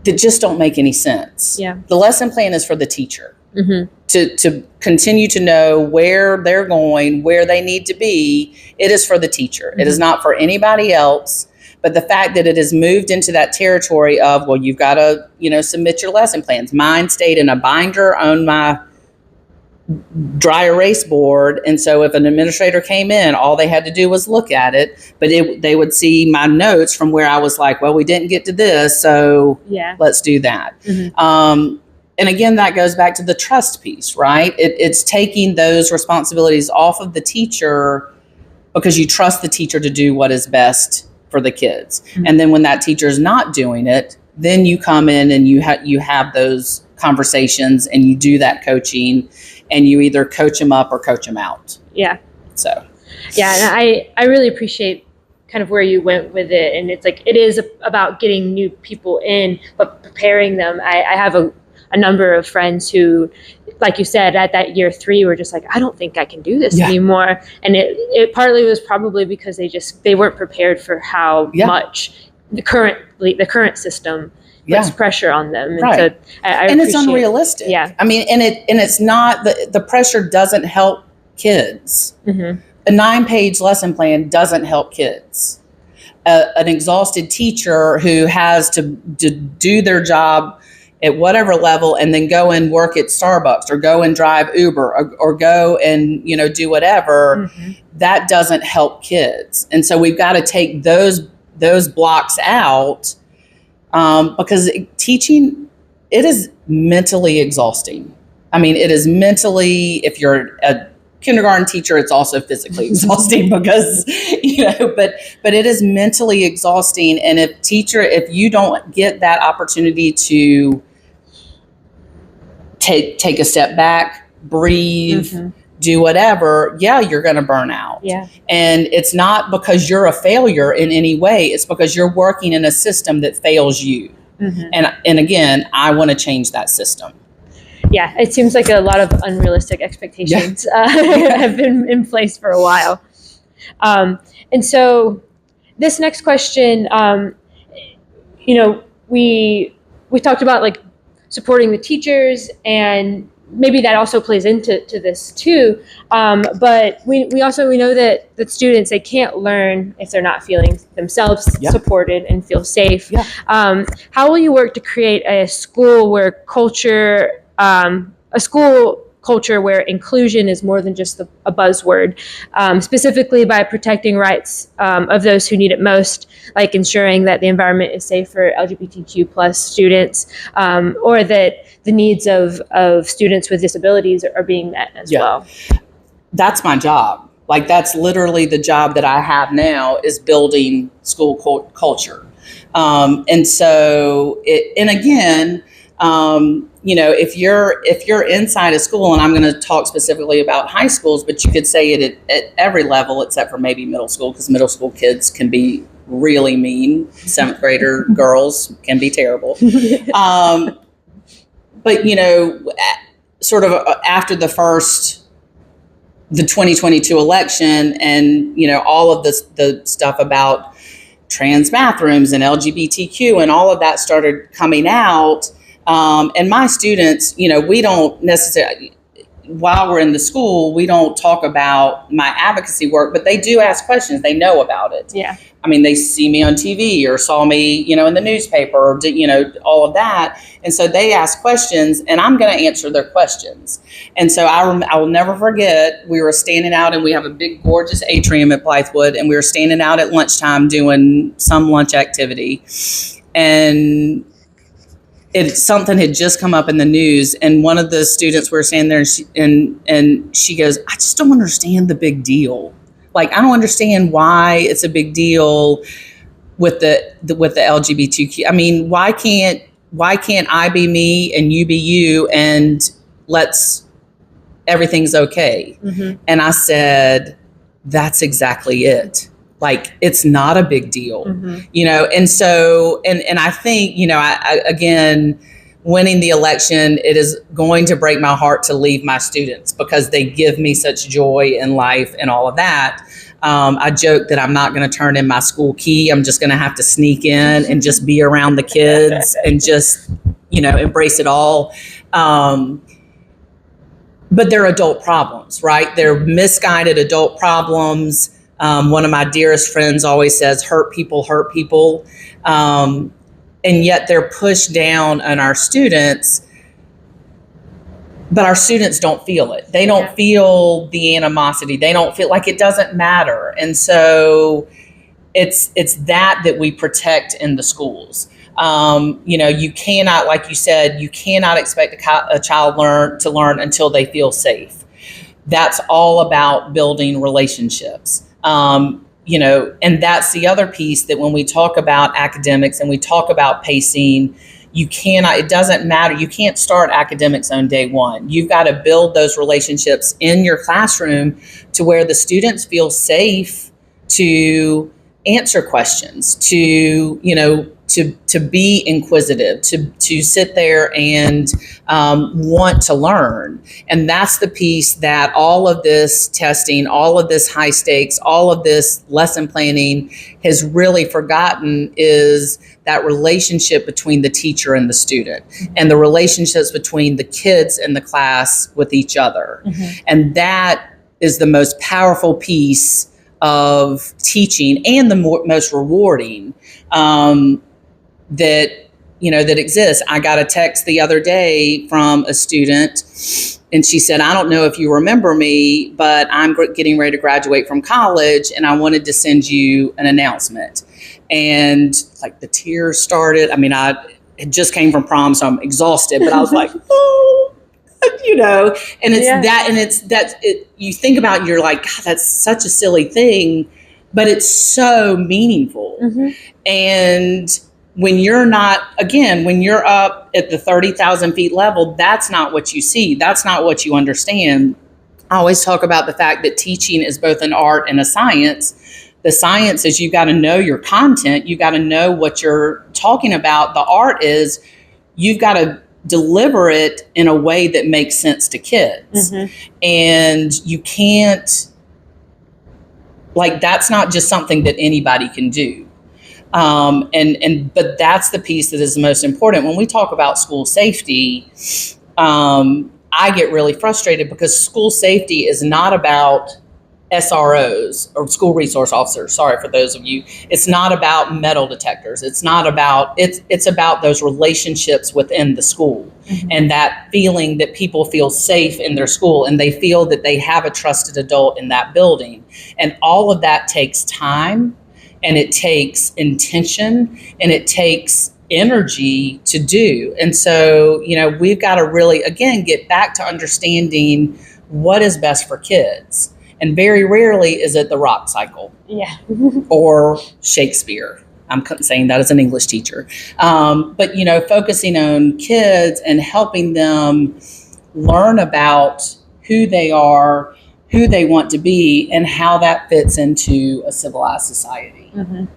that just don't make any sense. Yeah. The lesson plan is for the teacher mm-hmm. to continue to know where they're going, where they need to be. It is for the teacher. Mm-hmm. It is not for anybody else. But the fact that it has moved into that territory of, well, you've got to, submit your lesson plans. Mine stayed in a binder on my dry erase board. And so if an administrator came in, all they had to do was look at it. But they would see my notes from where I was like, well, we didn't get to this, so let's do that. Mm-hmm. and again, that goes back to the trust piece, right? It's taking those responsibilities off of the teacher because you trust the teacher to do what is best for the kids. Mm-hmm. And then when that teacher is not doing it, then you come in and you have those conversations and you do that coaching, and you either coach them up or coach them out. Yeah. So. Yeah, and I really appreciate kind of where you went with it. And it's like, it is about getting new people in, but preparing them. I have a number of friends who, like you said, at that year 3 were just like, I don't think I can do this anymore. And it partly was probably because they weren't prepared for how much the current system puts pressure on them. And right. So and it's unrealistic. Yeah. I mean, and it's not, the pressure doesn't help kids. Mm-hmm. A 9-page lesson plan doesn't help kids. An exhausted teacher who has to do their job at whatever level and then go and work at Starbucks or go and drive Uber or go and, do whatever, that doesn't help kids. And so we've got to take those blocks out, because teaching, it is mentally exhausting. I mean, it is mentally, if you're a kindergarten teacher, it's also physically exhausting because, but it is mentally exhausting. And if you don't get that opportunity to take a step back, breathe, do whatever, you're going to burn out. Yeah. And it's not because you're a failure in any way. It's because you're working in a system that fails you. Mm-hmm. And again, I want to change that system. Yeah, it seems like a lot of unrealistic expectations have been in place for a while. And so this next question, we talked about like supporting the teachers, and maybe that also plays into this too. But we know that students, they can't learn if they're not feeling themselves supported and feel safe. Yeah. How will you work to create a school culture where inclusion is more than just a buzzword, specifically by protecting rights of those who need it most, like ensuring that the environment is safe for LGBTQ plus students, or that the needs of students with disabilities are being met as well. That's my job. Like, that's literally the job that I have now, is building school culture. And so, if you're inside a school, and I'm going to talk specifically about high schools, but you could say it at every level except for maybe middle school, because middle school kids can be really mean. 7th grader girls can be terrible. But sort of after the 2022 election, and all of the stuff about trans bathrooms and LGBTQ and all of that started coming out. And my students, we don't necessarily, while we're in the school, we don't talk about my advocacy work, but they do ask questions. They know about it. Yeah. I mean, they see me on TV or saw me, in the newspaper, or all of that. And so they ask questions, and I'm going to answer their questions. And so I will never forget, we were standing out, and we have a big, gorgeous atrium at Blythewood, and we were standing out at lunchtime doing some lunch activity. And something had just come up in the news, and one of the students, we were standing there, and she goes, I just don't understand the big deal. Like, I don't understand why it's a big deal with the LGBTQ. I mean, why can't I be me and you be you, and everything's okay? Mm-hmm. And I said, that's exactly it. Like, it's not a big deal, and so, and I think, again, winning the election, it is going to break my heart to leave my students, because they give me such joy in life and all of that. I joke that I'm not going to turn in my school key. I'm just going to have to sneak in and just be around the kids and just, embrace it all. But they're adult problems, right? They're misguided adult problems. One of my dearest friends always says, hurt people. And yet they're pushed down on our students, but our students don't feel it. They don't feel the animosity. They don't feel like it doesn't matter. And so it's that we protect in the schools. You cannot, like you said, you cannot expect a child to learn until they feel safe. That's all about building relationships. And that's the other piece, that when we talk about academics and we talk about pacing, it doesn't matter. You can't start academics on day one. You've got to build those relationships in your classroom to where the students feel safe to answer questions, to be inquisitive, to sit there and want to learn. And that's the piece that all of this testing, all of this high stakes, all of this lesson planning has really forgotten, is that relationship between the teacher and the student, and the relationships between the kids in the class with each other. And that is the most powerful piece of teaching, and the most rewarding that exists. I got a text the other day from a student, and she said, "I don't know if you remember me, but I'm getting ready to graduate from college, and I wanted to send you an announcement." And like the tears started. I mean, it just came from prom, so I'm exhausted, but I was like, oh, and you think about it, you're like, God, that's such a silly thing, but it's so meaningful. And when you're up at the 30,000 feet level, that's not what you see. That's not what you understand. I always talk about the fact that teaching is both an art and a science. The science is, you got to know your content. You got to know what you're talking about. The art is, you've got to deliver it in a way that makes sense to kids. And you can't, that's not just something that anybody can do. But that's the piece that is the most important. When we talk about school safety, I get really frustrated, because school safety is not about SROs, or school resource officers. Sorry for those of you. It's not about metal detectors. It's about those relationships within the school, and that feeling that people feel safe in their school, and they feel that they have a trusted adult in that building. And all of that takes time, and it takes intention, and it takes energy to do. And so, we've got to really, again, get back to understanding what is best for kids. And very rarely is it the rock cycle. Or Shakespeare. I'm saying that as an English teacher. But, focusing on kids and helping them learn about who they are, who they want to be, and how that fits into a civilized society. And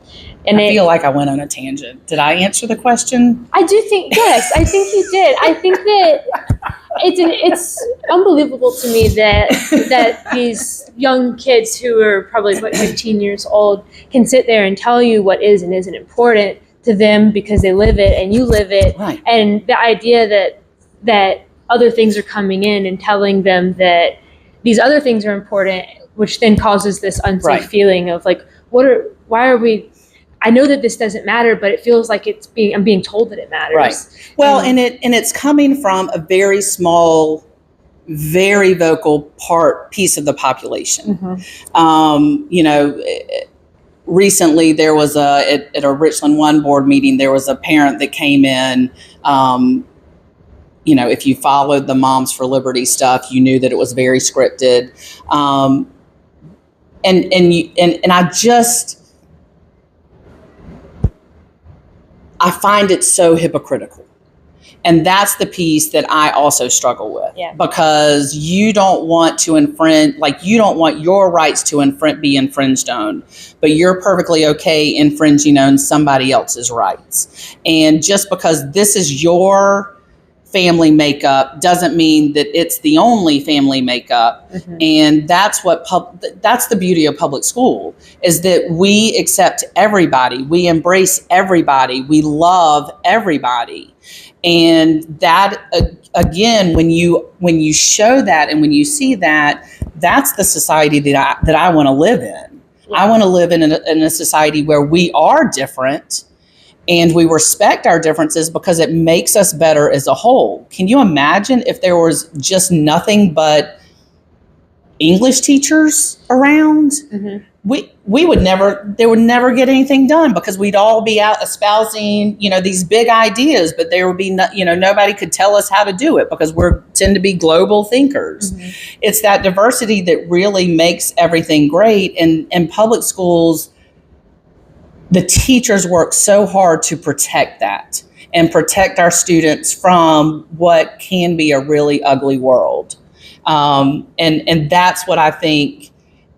I feel like I went on a tangent. Did I answer the question? I do think, yes, I think you did. I think that it's unbelievable to me that these young kids who are probably 15 years old can sit there and tell you what is and isn't important to them, because they live it and you live it. Right. And the idea that other things are coming in and telling them that these other things are important, which then causes this unsafe feeling of like, why are we, I know that this doesn't matter, but it feels like I'm being told that it matters. Right. Well, and it's coming from a very small, very vocal piece of the population. Recently there was at a Richland One board meeting, there was a parent that came in. If you followed the Moms for Liberty stuff, you knew that it was very scripted. I find it so hypocritical. And that's the piece that I also struggle with. Because you don't want to you don't want your rights to be infringed on, but you're perfectly okay infringing on somebody else's rights. And just because this is your family makeup doesn't mean that it's the only family makeup. And that's the beauty of public school, is that we accept everybody, we embrace everybody, we love everybody. And that, again, when you show that and when you see that, that's the society that I want to live in. I want to live in a society where we are different and we respect our differences, because it makes us better as a whole. Can you imagine if there was just nothing but English teachers around? we would never, they would never get anything done because we'd all be out espousing, these big ideas, but there would be, nobody could tell us how to do it because tend to be global thinkers. Mm-hmm. It's that diversity that really makes everything great. And in public schools, the teachers work so hard to protect that and protect our students from what can be a really ugly world. And that's what I think,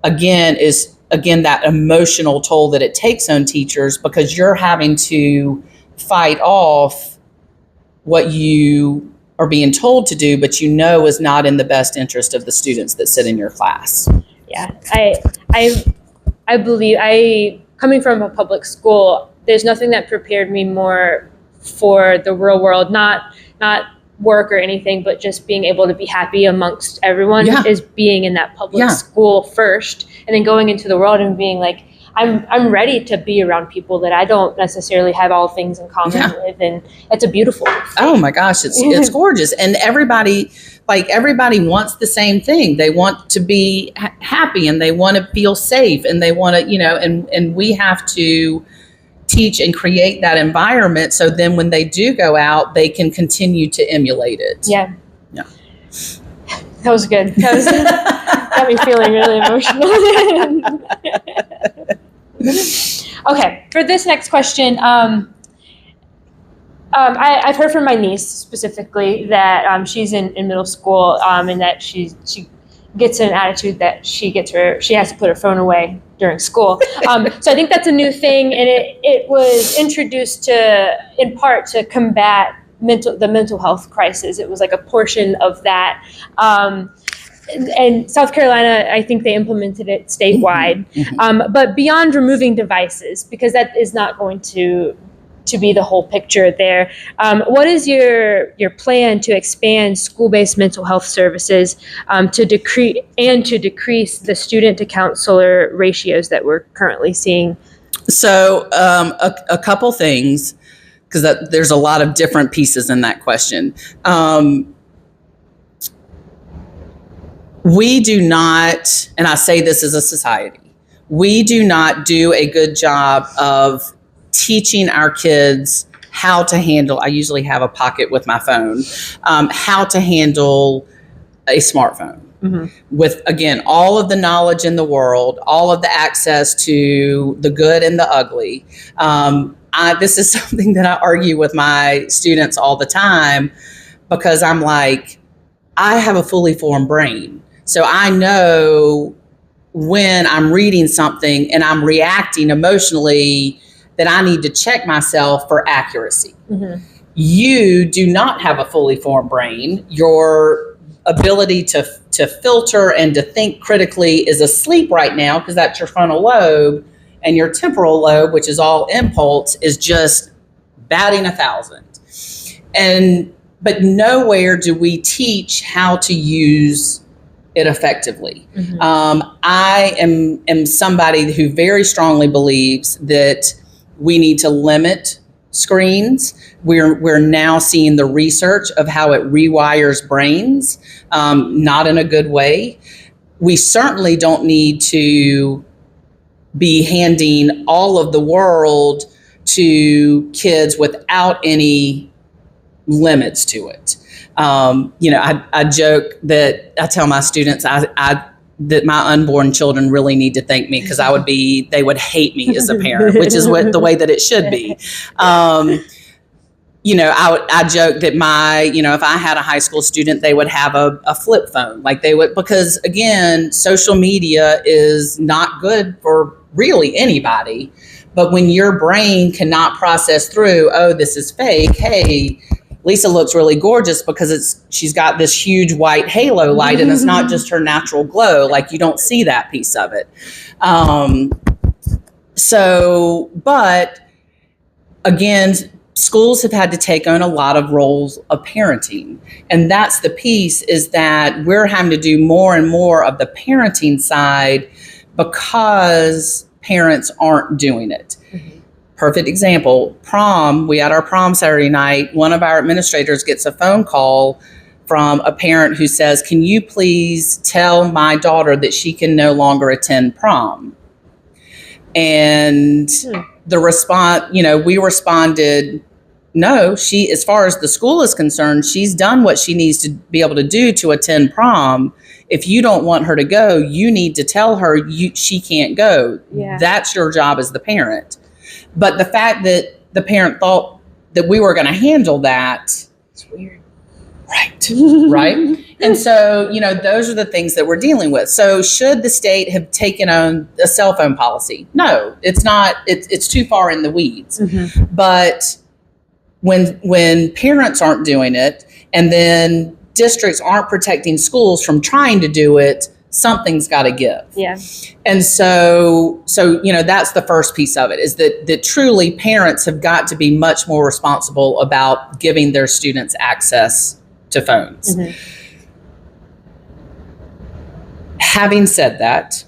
again, is that emotional toll that it takes on teachers, because you're having to fight off what you are being told to do, but is not in the best interest of the students that sit in your class. Yeah, I believe, coming from a public school, there's nothing that prepared me more for the real world, not work or anything, but just being able to be happy amongst everyone. Yeah. Is being in that public school first, and then going into the world and being like, I'm ready to be around people that I don't necessarily have all things in common with, and it's a beautiful thing. Oh my gosh, it's gorgeous, and everybody wants the same thing. They want to be happy, and they want to feel safe, and they want to, and we have to teach and create that environment so then when they do go out, they can continue to emulate it. Yeah. That was good. That was got me feeling really emotional. Okay, for this next question, I've heard from my niece specifically that she's in middle school, and that she gets an attitude that she has to put her phone away during school. So I think that's a new thing, and it was introduced in part to combat the mental health crisis. It was like a portion of that. And South Carolina, I think they implemented it statewide. Mm-hmm. But beyond removing devices, because that is not going to be the whole picture there. What is your plan to expand school-based mental health services to decrease the student to counselor ratios that we're currently seeing? So a couple things, because there's a lot of different pieces in that question. We do not, and I say this as a society, we do not do a good job of teaching our kids how to handle, I usually have a pocket with my phone, how to handle a smartphone. Mm-hmm. With, again, all of the knowledge in the world, all of the access to the good and the ugly. This is something that I argue with my students all the time, because I'm like, I have a fully formed brain. So I know when I'm reading something and I'm reacting emotionally that I need to check myself for accuracy. Mm-hmm. You do not have a fully formed brain. Your ability to filter and to think critically is asleep right now, because that's your frontal lobe, and your temporal lobe, which is all impulse, is just batting 1,000. But nowhere do we teach how to use it effectively. Mm-hmm. I am somebody who very strongly believes that we need to limit screens. We're now seeing the research of how it rewires brains, not in a good way. We certainly don't need to be handing all of the world to kids without any limits to it. I joke that I tell my students that my unborn children really need to thank me, because they would hate me as a parent, which is the way that it should be. I joke that if I had a high school student, they would have a flip phone, because again, social media is not good for really anybody. But when your brain cannot process through, oh, this is fake. Hey, Lisa looks really gorgeous because she's got this huge white halo light, and it's not just her natural glow. Like, you don't see that piece of it. But again, schools have had to take on a lot of roles of parenting. And that's the piece, is that we're having to do more and more of the parenting side because parents aren't doing it. Mm-hmm. Perfect example, prom. We had our prom Saturday night. One of our administrators gets a phone call from a parent who says, "Can you please tell my daughter that she can no longer attend prom?" And the response, we responded, no, as far as the school is concerned, she's done what she needs to be able to do to attend prom. If you don't want her to go, you need to tell her she can't go. Yeah. That's your job as the parent. But the fact that the parent thought that we were going to handle that, it's weird. Right. Right. And so, those are the things that we're dealing with. So should the state have taken on a cell phone policy? No, it's not. It's too far in the weeds. Mm-hmm. But when parents aren't doing it, and then districts aren't protecting schools from trying to do it, something's got to give. Yeah. And so that's the first piece of it, is that truly parents have got to be much more responsible about giving their students access to phones. Mm-hmm. Having said that,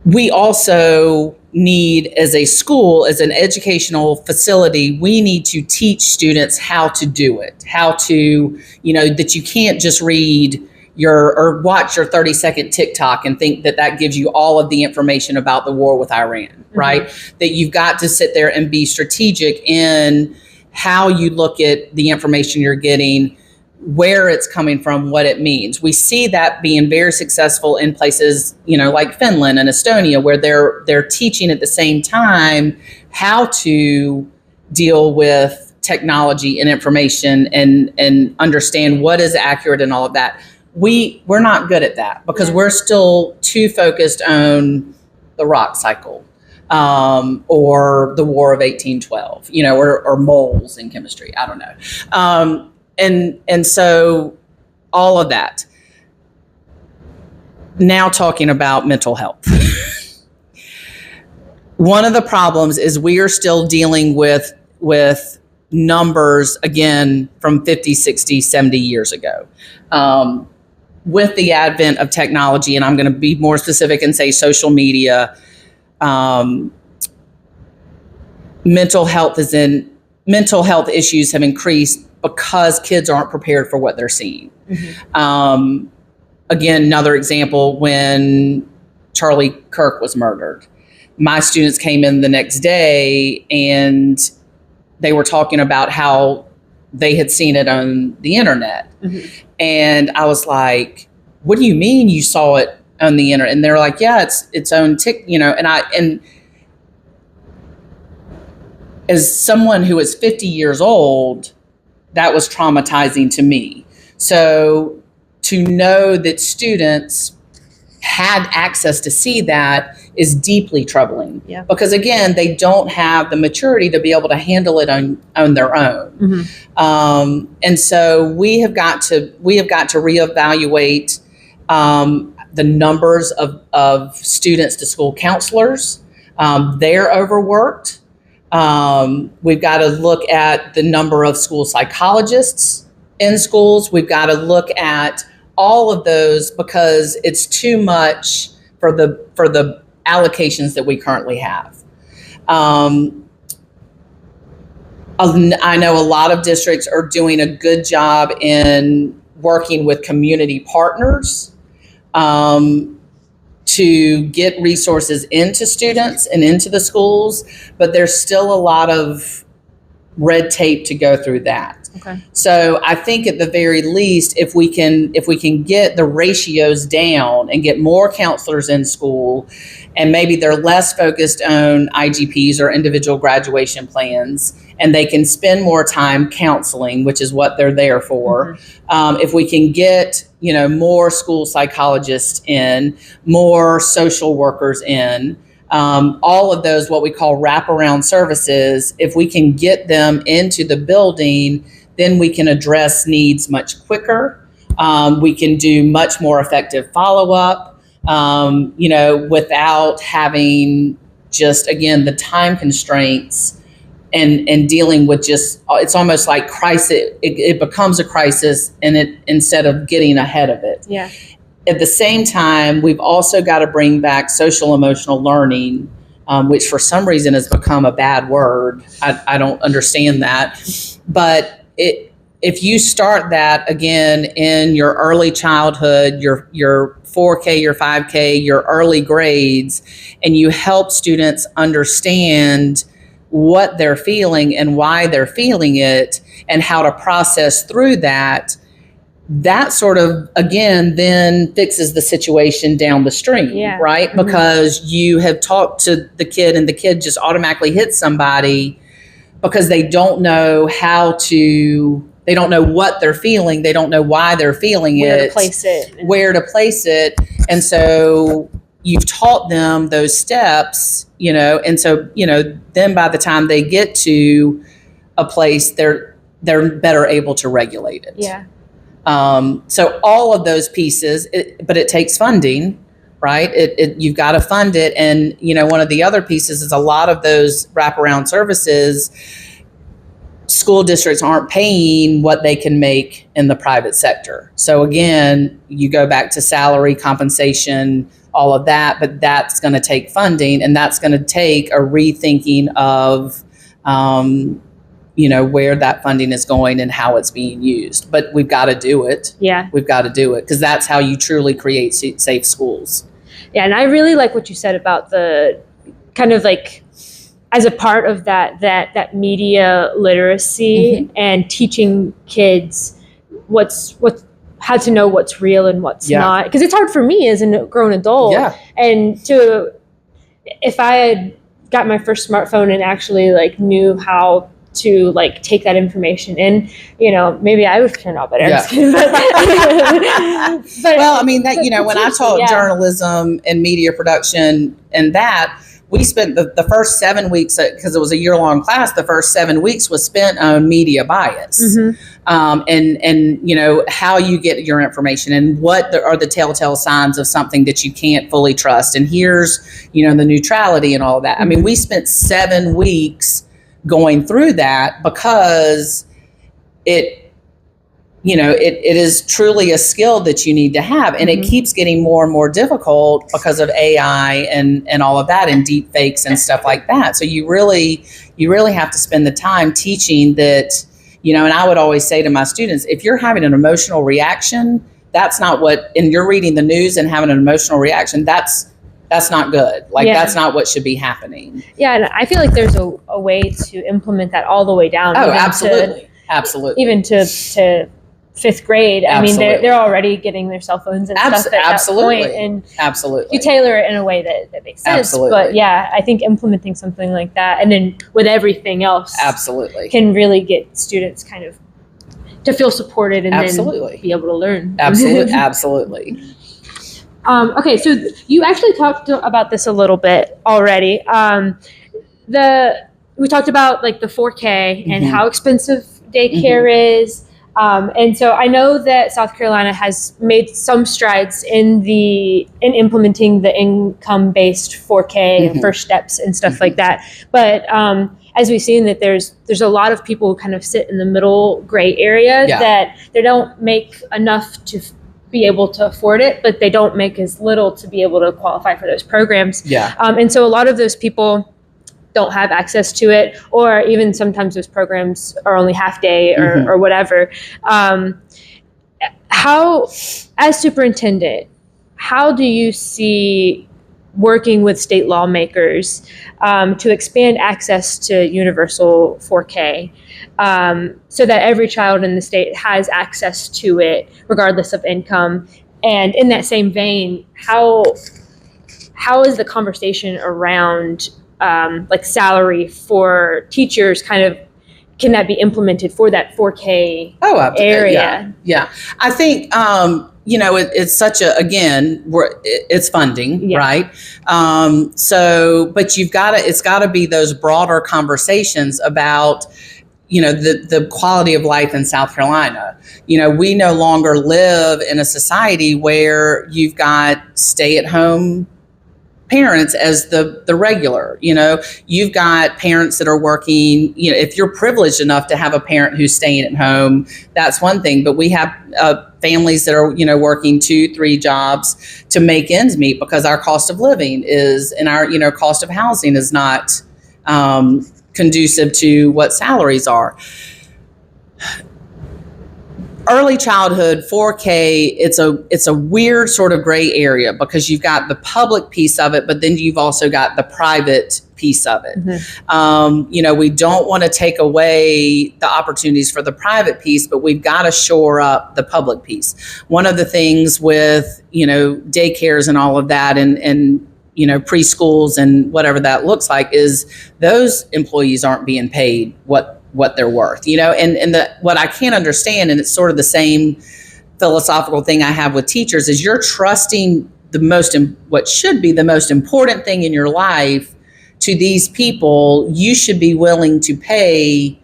we also need, as a school, as an educational facility, we need to teach students how to do it, how to, that you can't just read or watch your 30-second TikTok and think that gives you all of the information about the war with Iran, mm-hmm. right? That you've got to sit there and be strategic in how you look at the information you're getting, where it's coming from, what it means. We see that being very successful in places, like Finland and Estonia, where they're teaching at the same time how to deal with technology and information and understand what is accurate and all of that. We're not good at that because we're still too focused on the rock cycle, or the War of 1812, or moles in chemistry. I don't know. And so all of that. Now talking about mental health. One of the problems is we are still dealing with numbers, again, from 50, 60, 70 years ago. With the advent of technology, and I'm going to be more specific and say social media, mental health issues have increased because kids aren't prepared for what they're seeing. Mm-hmm. Again, another example, when Charlie Kirk was murdered, my students came in the next day and they were talking about how they had seen it on the internet. Mm-hmm. And I was like, what do you mean you saw it on the internet? And they're like, yeah, it's on TikTok, and as someone who is 50 years old, that was traumatizing to me. So to know that students had access to see that is deeply troubling. Yeah. Because again, they don't have the maturity to be able to handle it on their own. Mm-hmm. And so we have got to reevaluate the numbers of students to school counselors. They're overworked. We've got to look at the number of school psychologists in schools. We've got to look at all of those because it's too much for the allocations that we currently have. I know a lot of districts are doing a good job in working with community partners to get resources into students and into the schools, but there's still a lot of red tape to go through that. Okay. So I think at the very least, if we can get the ratios down and get more counselors in school, and maybe they're less focused on IGPs or individual graduation plans, and they can spend more time counseling, which is what they're there for. Mm-hmm. If we can get, more school psychologists in, more social workers in, all of those, what we call wraparound services, if we can get them into the building, then we can address needs much quicker. We can do much more effective follow-up, without having just, again, the time constraints and dealing with it's almost like crisis. It becomes a crisis instead of getting ahead of it. Yeah. At the same time, we've also got to bring back social emotional learning, which for some reason has become a bad word. I don't understand that, but if you start that again in your early childhood, your 4K, your 5K, your early grades, and you help students understand what they're feeling and why they're feeling it and how to process through that, that sort of, again, then fixes the situation down the stream, right? Mm-hmm. Because you have talked to the kid and the kid just automatically hits somebody because they don't know they don't know what they're feeling. They don't know why they're feeling where to place it. And so you've taught them those steps, and so, then by the time they get to a place, they're better able to regulate it. Yeah. So all of those pieces, but it takes funding, right? You've got to fund it. And, one of the other pieces is a lot of those wraparound services, school districts aren't paying what they can make in the private sector. So again, you go back to salary, compensation, all of that, but that's going to take funding, and that's going to take a rethinking of, where that funding is going and how it's being used. But we've got to do it. Yeah. We've got to do it because that's how you truly create safe schools. Yeah. And I really like what you said about the kind of like, as a part of that media literacy mm-hmm. and teaching kids how to know what's real and what's not. Because it's hard for me as a grown adult. Yeah. And if I had got my first smartphone and actually like knew how to like take that information in, maybe I would turn out better. Yeah. But well, I mean that, when I taught journalism and media production and that, we spent the first 7 weeks, because it was a year-long class, the first 7 weeks was spent on media bias. Mm-hmm. And how you get your information and what are the telltale signs of something that you can't fully trust. And here's, the neutrality and all of that. Mm-hmm. I mean, we spent 7 weeks going through that because it is truly a skill that you need to have. And mm-hmm. it keeps getting more and more difficult because of AI and all of that and deep fakes and stuff like that. So you really have to spend the time teaching that, and I would always say to my students, if you're having an emotional reaction, that's not and you're reading the news and having an emotional reaction, that's not good. That's not what should be happening. Yeah. And I feel like there's a way to implement that all the way down. Oh, absolutely. Absolutely. Even to 5th grade. Absolutely. I mean, they're already getting their cell phones and stuff at that point. And absolutely. You tailor it in a way that makes sense. Absolutely. But yeah, I think implementing something like that and then with everything else absolutely can really get students kind of to feel supported and then be able to learn. Absolutely. Absolutely. Okay, so you actually talked about this a little bit already. We talked about like the 4K mm-hmm. and how expensive daycare mm-hmm. is. And so I know that South Carolina has made some strides in implementing the income-based 4K mm-hmm. and first steps and stuff mm-hmm. like that. But as we've seen that there's a lot of people who kind of sit in the middle gray area that they don't make enough to be able to afford it, but they don't make as little to be able to qualify for those programs. Yeah. And so a lot of those people don't have access to it, or even sometimes those programs are only half day or, mm-hmm. or whatever. As superintendent, how do you see working with state lawmakers to expand access to universal 4K so that every child in the state has access to it regardless of income? And in that same vein, how is the conversation around like salary for teachers can that be implemented for that 4K area? Yeah. I think, it's such it's funding, right? But it's gotta be those broader conversations about, the quality of life in South Carolina. We no longer live in a society where you've got stay-at-home parents as the regular. You've got parents that are working. If you're privileged enough to have a parent who's staying at home, that's one thing. But we have families that are working 2-3 jobs to make ends meet because our cost of living and our cost of housing is not conducive to what salaries are. early childhood 4K, it's a weird sort of gray area because you've got the public piece of it, but then you've also got the private piece of it. We don't want to take away the opportunities for the private piece, but we've got to shore up the public piece. One of the things with, daycares and all of that and preschools and whatever that looks like is those employees aren't being paid what they're worth, and what I can't understand, and it's sort of the same philosophical thing I have with teachers, is you're trusting what should be the most important thing in your life to these people. You should be willing to pay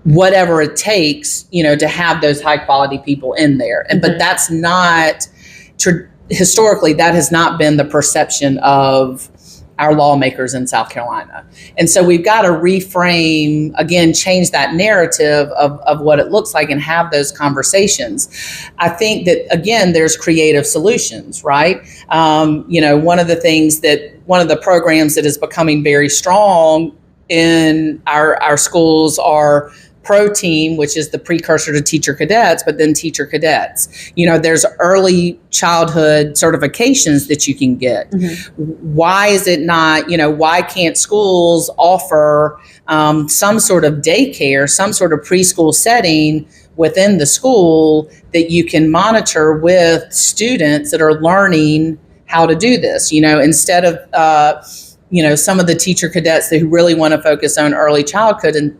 whatever it takes, to have those high quality people in there. And but that's not historically, that has not been the perception of our lawmakers in South Carolina. And so we've got to reframe, again, change that narrative of what it looks like and have those conversations. I think that, again, there's creative solutions, right? One of the programs that is becoming very strong in our schools are Pro Team, which is the precursor to Teacher Cadets, but then Teacher Cadets. There's early childhood certifications that you can get. Why is it not, why can't schools offer some sort of daycare, some sort of preschool setting within the school that you can monitor with students that are learning how to do this, instead of, some of the Teacher Cadets who really want to focus on early childhood,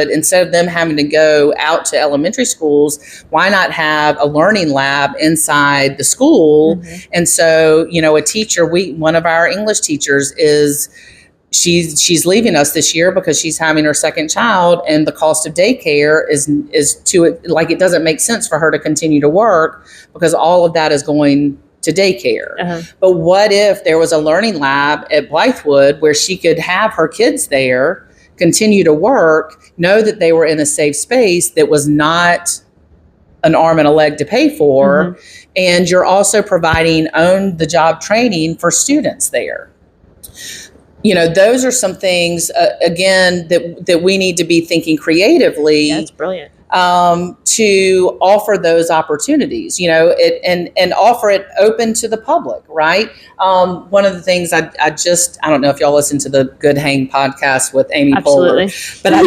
instead of them having to go out to elementary schools, why not have a learning lab inside the school? And so, a teacher, one of our English teachers she's leaving us this year because she's having her second child, and the cost of daycare is it doesn't make sense for her to continue to work because all of that is going to daycare. But what if there was a learning lab at Blythewood where she could have her kids there, continue to work, know that they were in a safe space that was not an arm and a leg to pay for, and you're also providing on-the-job training for students there. Those are some things, again, that we need to be thinking creatively. That's brilliant. To offer those opportunities, and offer it open to the public, right? One of the things I don't know if y'all listen to the Good Hang podcast with Amy Absolutely. Poehler, but I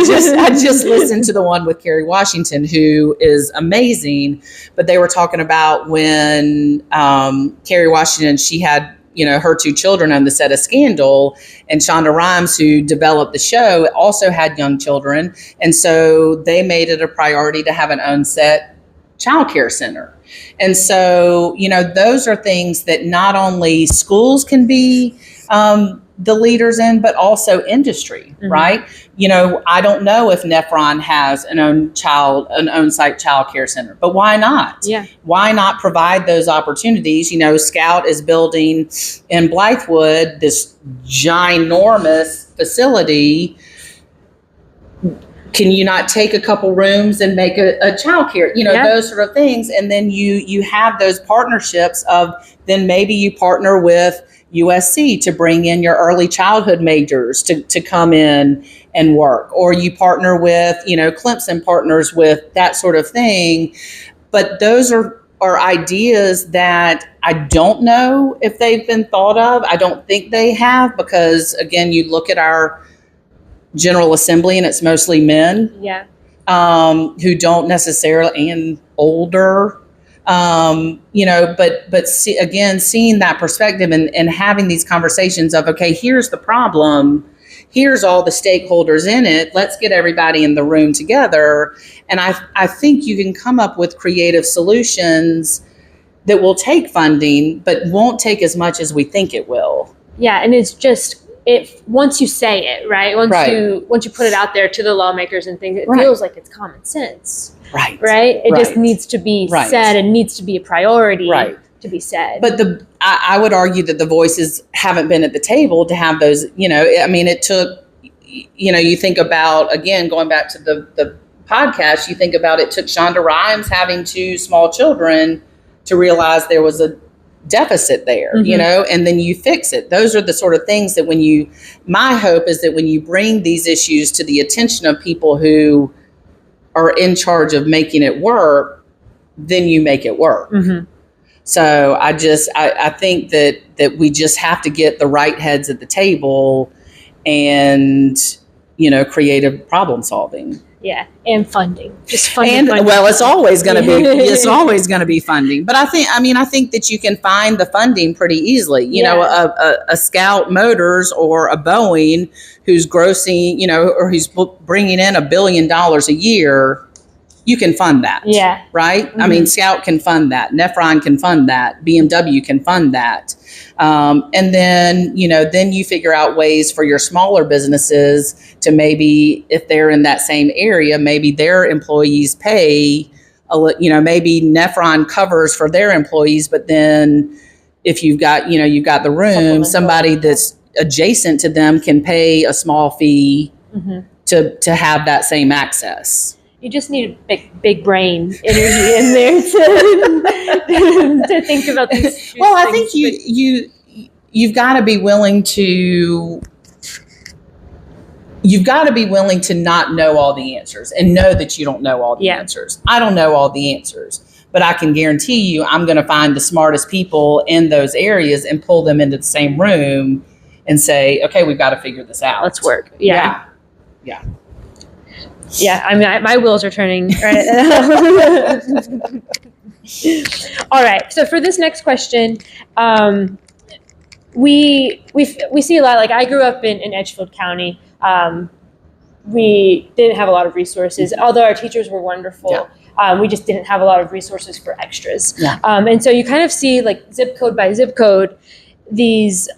just listened to the one with Kerry Washington, who is amazing. But they were talking about when Kerry Washington, she had her two children on the set of Scandal, and Shonda Rhimes, who developed the show, also had young children. And so they made it a priority to have an on-set childcare center. And so, those are things that not only schools can be the leaders in, but also industry, right? I don't know if Nephron has an on-site child care center, but why not? Yeah. Why not provide those opportunities? Scout is building in Blythewood this ginormous facility. Can you not take a couple rooms and make a child care, those sort of things. And then you have those partnerships of, then maybe you partner with USC to bring in your early childhood majors to come in and work, or you partner with, Clemson partners with that sort of thing. But those are ideas that I don't know if they've been thought of. I don't think they have, because again, you look at our General Assembly and it's mostly men, who don't necessarily, and older, but seeing that perspective and having these conversations of, okay, here's the problem, here's all the stakeholders in it, let's get everybody in the room together. And I think you can come up with creative solutions that will take funding, but won't take as much as we think it will. Yeah, and it's just, once you say it, right? Once you put it out there to the lawmakers and things, it feels like it's common sense. Right. It just needs to be said and needs to be a priority to be said. But I would argue that the voices haven't been at the table to have those, it took, you think about, again, going back to the podcast, you think about it took Shonda Rhimes having two small children to realize there was a deficit there, and then you fix it. Those are the sort of things that my hope is that when you bring these issues to the attention of people who are in charge of making it work, then you make it work. Mm-hmm. So I think that we just have to get the right heads at the table and, creative problem solving. Yeah, and funding, just funding. And funding. well, it's always going to be funding. But I think that you can find the funding pretty easily. A Scout Motors or a Boeing who's grossing, or who's bringing in $1 billion a year. You can fund that. Yeah. Right? Mm-hmm. I mean, Scout can fund that. Nephron can fund that. BMW can fund that. And then, then you figure out ways for your smaller businesses to maybe, if they're in that same area, maybe their employees pay, maybe Nephron covers for their employees. But then if you've got the room, somebody that's adjacent to them can pay a small fee mm-hmm. to have that same access. You just need a big brain energy in there to think about these. Well, I think you've got to be willing to. You've got to be willing to not know all the answers and know that you don't know all the answers. I don't know all the answers, but I can guarantee you I'm going to find the smartest people in those areas and pull them into the same room and say, okay, we've got to figure this out. Let's work. Yeah. Yeah, I mean, my wheels are turning. Right? All right. So for this next question, we see a lot. Like I grew up in Edgefield County. We didn't have a lot of resources, although our teachers were wonderful. Yeah. We just didn't have a lot of resources for extras. Yeah. And so you kind of see like zip code by zip code, these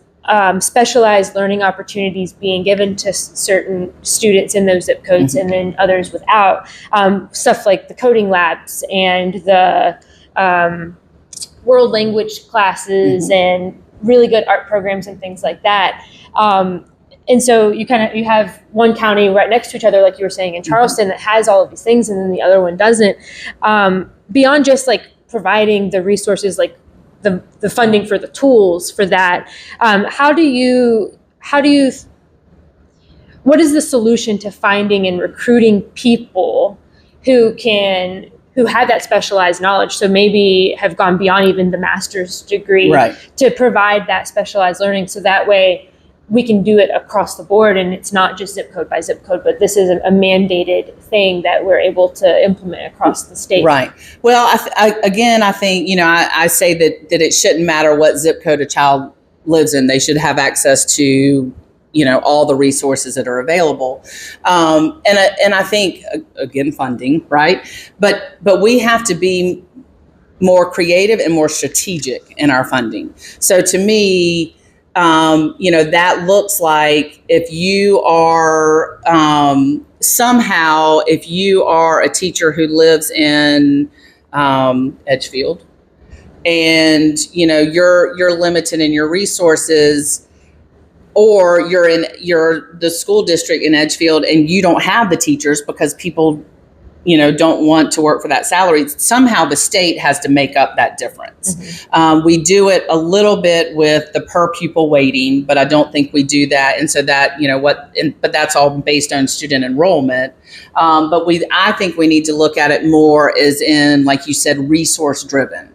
specialized learning opportunities being given to certain students in those zip codes, mm-hmm. and then others without. Stuff like the coding labs and the world language classes, mm-hmm. and really good art programs and things like that. And so you have one county right next to each other, like you were saying in Charleston, mm-hmm. that has all of these things, and then the other one doesn't. Beyond just like providing the resources, like the funding for the tools for that, what is the solution to finding and recruiting people who have that specialized knowledge, so maybe have gone beyond even the master's degree, right, to provide that specialized learning, so that way we can do it across the board, and it's not just zip code by zip code, but this is a mandated thing that we're able to implement across the state. Right. Well, I think, I say that it shouldn't matter what zip code a child lives in. They should have access to, all the resources that are available. And I think, again, funding, right? But we have to be more creative and more strategic in our funding. So to me, that looks like if you are if you are a teacher who lives in Edgefield, and you're limited in your resources, or you're the school district in Edgefield and you don't have the teachers because people don't want to work for that salary, somehow the state has to make up that difference. Mm-hmm. We do it a little bit with the per pupil weighting, but I don't think we do that. And so that, but that's all based on student enrollment. But I think we need to look at it more as in, like you said, resource driven.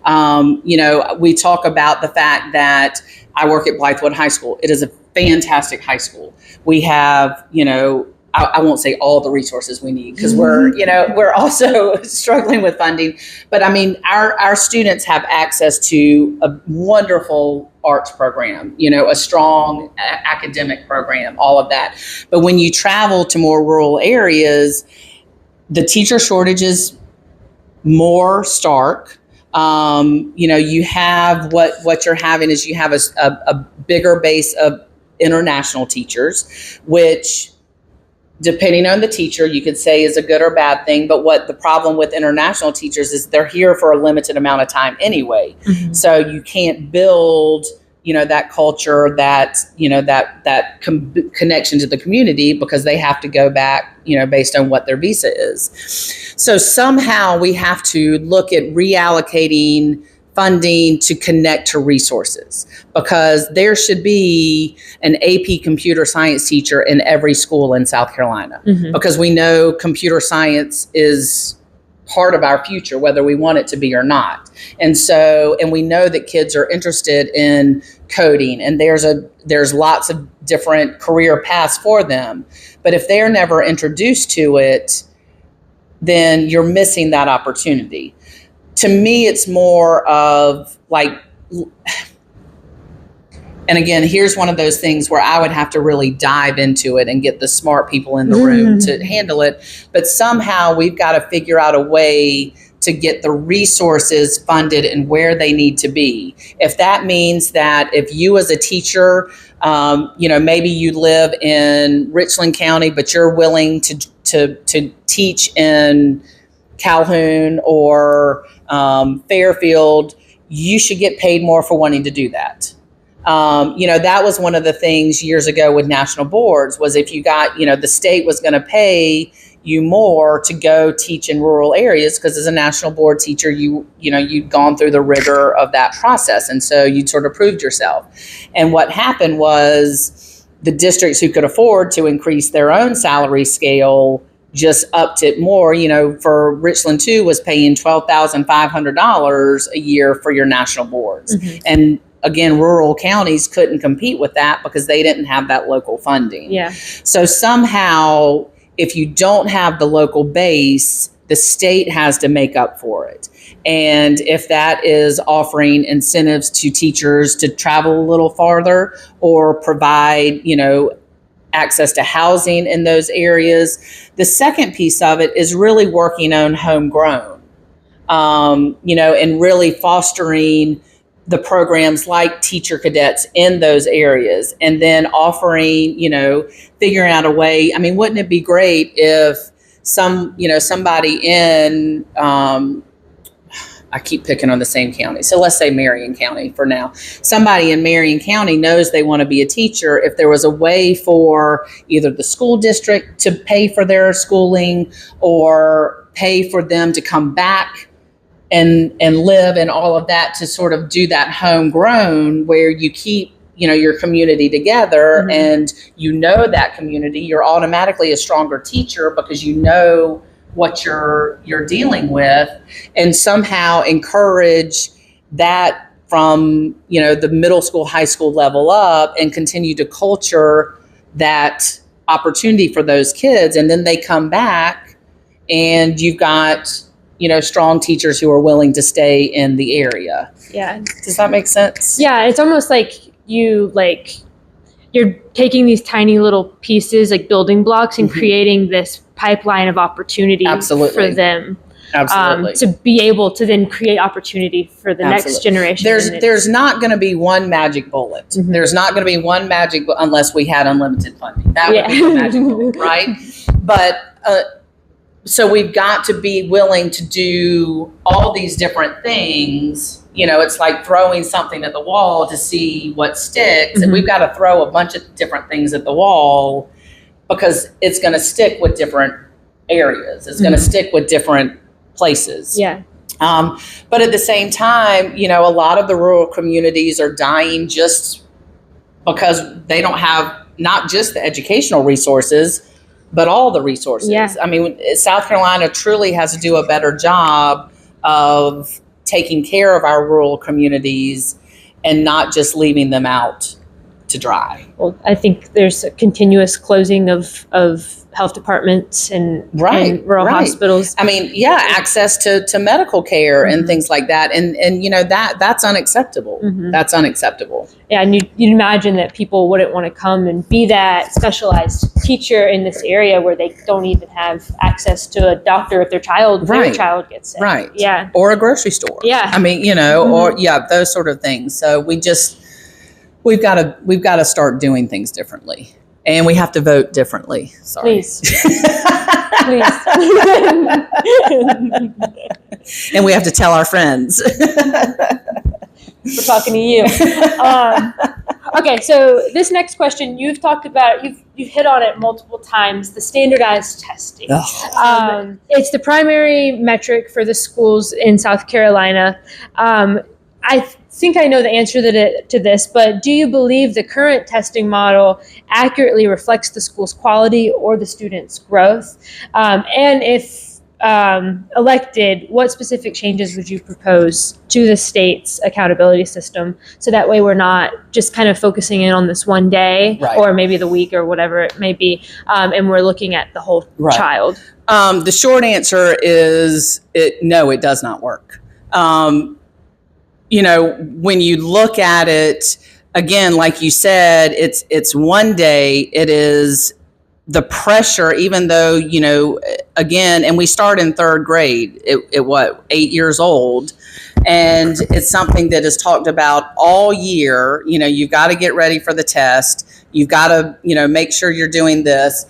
We talk about the fact that I work at Blythewood High School. It is a fantastic high school. We have, I won't say all the resources we need, because we're also struggling with funding. But I mean, our students have access to a wonderful arts program, a strong academic program, all of that. But when you travel to more rural areas, the teacher shortage is more stark. You have what you're having is you have a bigger base of international teachers, which, depending on the teacher, you could say is a good or bad thing. But what the problem with international teachers is, they're here for a limited amount of time anyway. Mm-hmm. So you can't build, that culture, that connection to the community, because they have to go back, based on what their visa is. So somehow we have to look at reallocating funding to connect to resources, because there should be an AP computer science teacher in every school in South Carolina, because we know computer science is part of our future, whether we want it to be or not. And we know that kids are interested in coding, and there's lots of different career paths for them. But if they're never introduced to it, then you're missing that opportunity. To me, it's more of like, and again, here's one of those things where I would have to really dive into it and get the smart people in the room to handle it. But somehow we've got to figure out a way to get the resources funded and where they need to be. If that means that if you as a teacher, maybe you live in Richland County, but you're willing to teach in Calhoun or Fairfield, you should get paid more for wanting to do that. That was one of the things years ago with national boards, was if you got, the state was going to pay you more to go teach in rural areas, because as a national board teacher, you'd gone through the rigor of that process. And so you'd sort of proved yourself. And what happened was the districts who could afford to increase their own salary scale just upped it more. For Richland 2 was paying $12,500 a year for your national boards. And again, rural counties couldn't compete with that because they didn't have that local funding. Yeah. So somehow, if you don't have the local base, the state has to make up for it. And if that is offering incentives to teachers to travel a little farther, or provide, access to housing in those areas. The second piece of it is really working on homegrown, and really fostering the programs like teacher cadets in those areas, and then offering, figuring out a way. I mean, wouldn't it be great if somebody in, I keep picking on the same county. So let's say Marion County for now. Somebody in Marion County knows they want to be a teacher. If there was a way for either the school district to pay for their schooling, or pay for them to come back and live and all of that, to sort of do that homegrown, where you keep, your community together, and that community, you're automatically a stronger teacher because what you're dealing with, and somehow encourage that from, the middle school, high school level up, and continue to culture that opportunity for those kids. And then they come back and you've got, strong teachers who are willing to stay in the area. Yeah. Does that make sense? Yeah. It's almost like you're taking these tiny little pieces, like building blocks, and creating this pipeline of opportunity for them. Absolutely. To be able to then create opportunity for the next generation. There's not going to be one magic bullet. There's not going to be one magic unless we had unlimited funding. That would be the magic bullet, right? But so we've got to be willing to do all these different things. It's like throwing something at the wall to see what sticks. And we've got to throw a bunch of different things at the wall, because it's going to stick with different areas. It's going to stick with different places. Yeah. But at the same time, a lot of the rural communities are dying just because they don't have not just the educational resources, but all the resources. Yeah. I mean, South Carolina truly has to do a better job of taking care of our rural communities and not just leaving them out to dry. Well, I think there's a continuous closing of health departments and rural hospitals. I mean, access to medical care and things like that. And that's unacceptable. That's unacceptable. Yeah, and you'd imagine that people wouldn't want to come and be that specialized teacher in this area where they don't even have access to a doctor if their child gets sick. Right. Yeah. Or a grocery store. Yeah. I mean, or those sort of things. So we've got to start doing things differently. And we have to vote differently. Sorry. Please. And we have to tell our friends. We're talking to you. Okay, so this next question, you've talked about, you've hit on it multiple times, the standardized testing. It's the primary metric for the schools in South Carolina. think I know the answer to this, but do you believe the current testing model accurately reflects the school's quality or the students' growth? And if elected, what specific changes would you propose to the state's accountability system so that way we're not just kind of focusing in on this one day or maybe the week or whatever it may be, and we're looking at the whole child? The short answer is no, it does not work. When you look at it, again, like you said, it's one day. It is the pressure, even though, again, and we start in third grade, 8 years old. And it's something that is talked about all year. You've got to get ready for the test. You've got to, make sure you're doing this.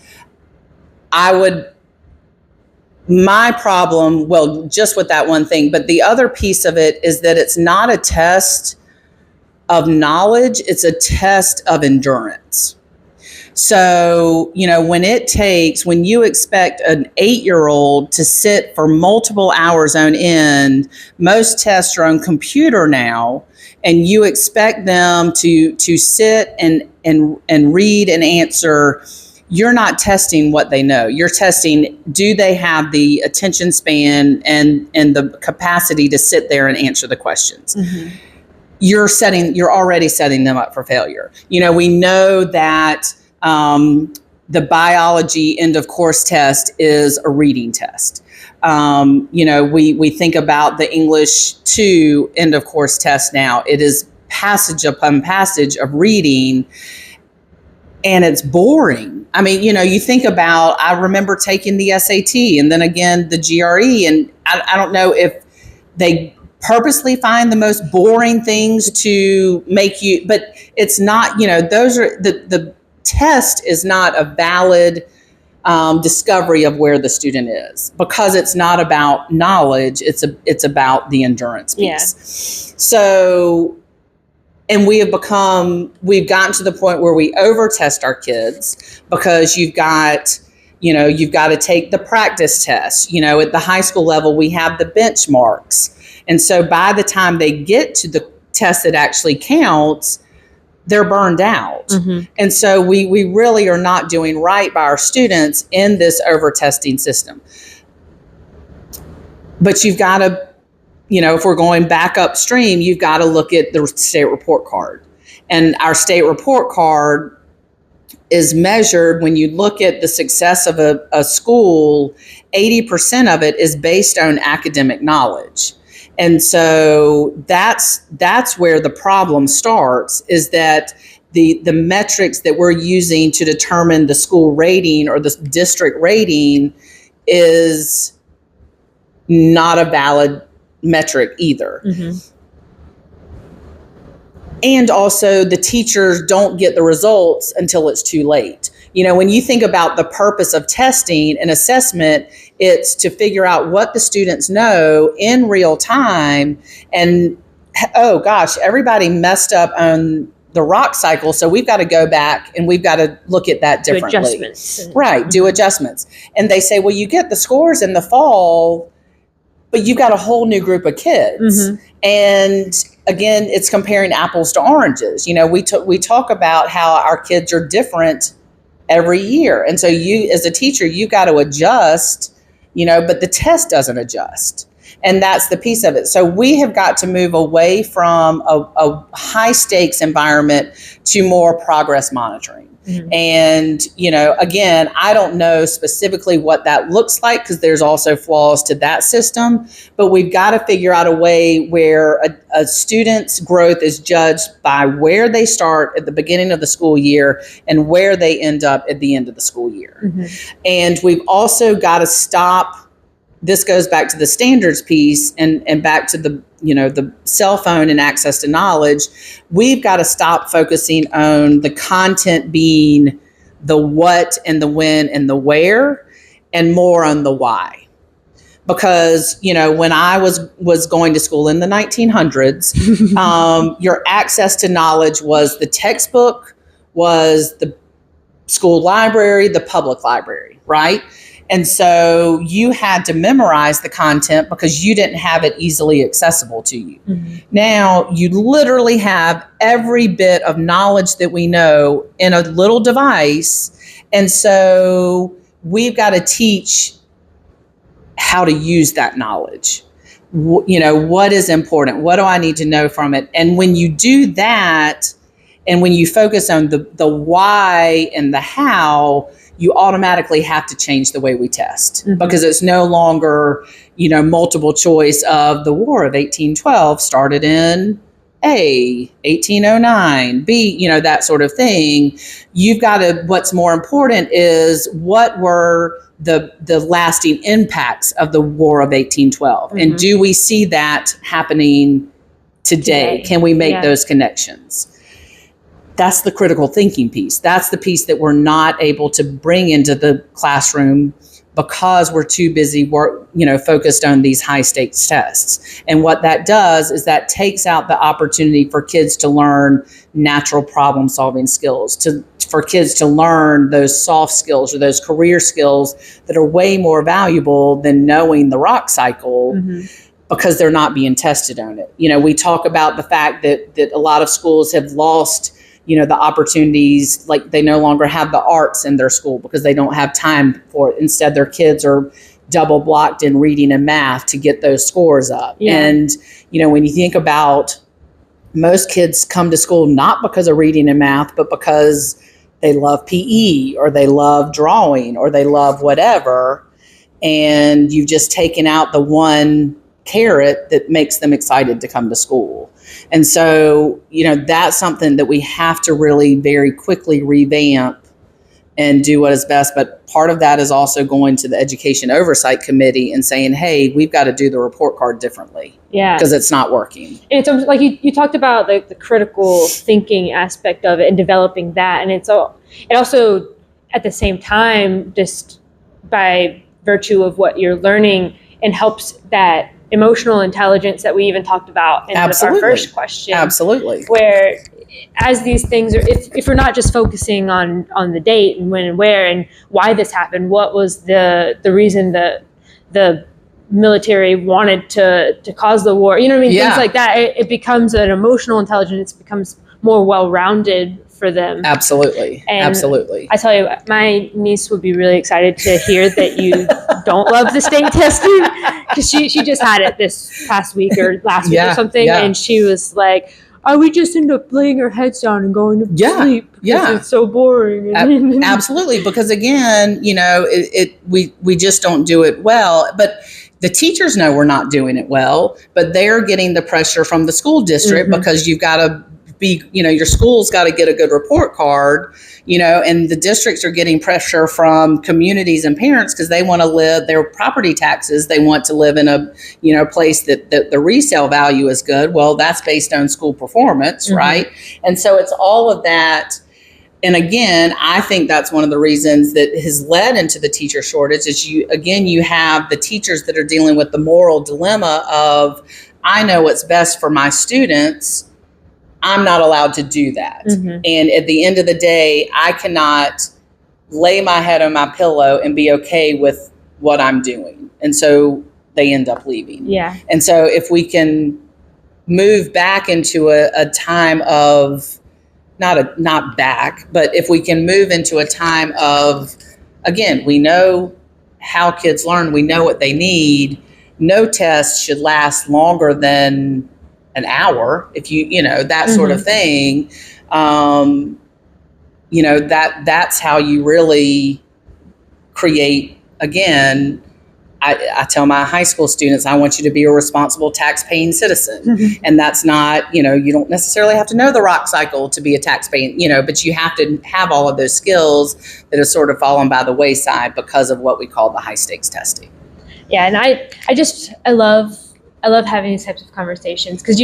My problem, well, just with that one thing, but the other piece of it is that it's not a test of knowledge, it's a test of endurance. So, when you expect an 8-year-old to sit for multiple hours on end, most tests are on computer now, and you expect them to sit and read and answer. You're not testing what they know. You're testing, do they have the attention span and the capacity to sit there and answer the questions? Mm-hmm. You're already setting them up for failure. We know that the biology end of course test is a reading test. We think about the English 2 end of course test now. It is passage upon passage of reading, and it's boring. I mean, you think about, I remember taking the SAT and then again the GRE, and I don't know if they purposely find the most boring things to make you, but it's not, those are the test is not a valid discovery of where the student is, because it's not about knowledge. It's about the endurance piece. Yeah. So, and we've gotten to the point where we over test our kids, because you've got to take the practice tests. At the high school level, we have the benchmarks. And so by the time they get to the test that actually counts, they're burned out. Mm-hmm. And so we really are not doing right by our students in this over testing system. But you've got to, if we're going back upstream, you've got to look at the state report card. And our state report card is measured, when you look at the success of a school, 80% of it is based on academic knowledge. And so that's where the problem starts, is that the metrics that we're using to determine the school rating or the district rating is not a valid metric either. Mm-hmm. And also, the teachers don't get the results until it's too late. When you think about the purpose of testing and assessment, it's to figure out what the students know in real time. And, oh gosh, everybody messed up on the rock cycle, so we've got to go back and we've got to look at that differently. Do adjustments. Right, do adjustments. And they say, well, you get the scores in the fall, but you've got a whole new group of kids. Mm-hmm. And again, it's comparing apples to oranges. We talk about how our kids are different every year. And so you, as a teacher, you got to adjust, but the test doesn't adjust. And that's the piece of it. So we have got to move away from a high stakes environment to more progress monitoring. Mm-hmm. And, again, I don't know specifically what that looks like, because there's also flaws to that system, but we've got to figure out a way where a student's growth is judged by where they start at the beginning of the school year and where they end up at the end of the school year. Mm-hmm. And we've also got to stop. This goes back to the standards piece and back to the cell phone and access to knowledge. We've got to stop focusing on the content being the what and the when and the where, and more on the why. Because, when I was going to school in the 1900s, your access to knowledge was the textbook, was the school library, the public library, right? And so you had to memorize the content because you didn't have it easily accessible to you. Mm-hmm. Now you literally have every bit of knowledge that we know in a little device. And so we've got to teach how to use that knowledge. You know, what is important? What do I need to know from it? And when you do that, and when you focus on the why and the how, you automatically have to change the way we test, mm-hmm. because it's no longer, you know, multiple choice of the War of 1812 started in A, 1809, B, you know, that sort of thing. You've got to, what's more important is what were the lasting impacts of the War of 1812? Mm-hmm. And do we see that happening today? Can we make those connections? That's the critical thinking piece. That's the piece that we're not able to bring into the classroom because we're too busy focused on these high stakes tests. And what that does is that takes out the opportunity for kids to learn natural problem solving skills, for kids to learn those soft skills or those career skills that are way more valuable than knowing the rock cycle. Mm-hmm. Because they're not being tested on it. You know, we talk about the fact that a lot of schools have lost, you know, the opportunities, like they no longer have the arts in their school because they don't have time for it. Instead, their kids are double blocked in reading and math to get those scores up. Yeah. And, you know, when you think about most kids come to school not because of reading and math, but because they love PE or they love drawing or they love whatever. And you've just taken out the one carrot that makes them excited to come to school. And so, you know, that's something that we have to really very quickly revamp and do what is best. But part of that is also going to the Education Oversight Committee and saying, hey, we've got to do the report card differently. Yeah. Because it's not working. And it's like you talked about the critical thinking aspect of it and developing that. And it also, at the same time, just by virtue of what you're learning, and helps that emotional intelligence that we even talked about in our first question. Absolutely. Where as these things are, if we're not just focusing on the date and when and where and why this happened, what was the reason the military wanted to cause the war, you know what I mean? Yeah. Things like that. It becomes an emotional intelligence, it becomes more well-rounded for them. Absolutely. And absolutely. I tell you, my niece would be really excited to hear that you don't love the state testing, because she just had it this past week or last week or something. Yeah. And she was like, oh, we just end up laying our heads down and going to sleep because it's so boring. Absolutely. Because again, you know, we just don't do it well. But the teachers know we're not doing it well, but they're getting the pressure from the school district, mm-hmm. because you've got to your school's got to get a good report card, you know, and the districts are getting pressure from communities and parents because they want to live their property taxes. They want to live in a, you know, place that the resale value is good. Well, that's based on school performance, mm-hmm. right? And so it's all of that. And again, I think that's one of the reasons that has led into the teacher shortage is you have the teachers that are dealing with the moral dilemma of, I know what's best for my students, I'm not allowed to do that. Mm-hmm. And at the end of the day, I cannot lay my head on my pillow and be okay with what I'm doing. And so they end up leaving. Yeah. And so if we can move back into a time of, not back, but if we can move into a time of, again, we know how kids learn, we know what they need. No test should last longer than an hour, if you know, that sort mm-hmm. of thing. You know, that's how you really create, again, I tell my high school students, I want you to be a responsible tax-paying citizen. Mm-hmm. And that's not, you know, you don't necessarily have to know the rock cycle to be a tax-paying, you know, but you have to have all of those skills that have sort of fallen by the wayside because of what we call the high-stakes testing. Yeah, and I love having these types of conversations because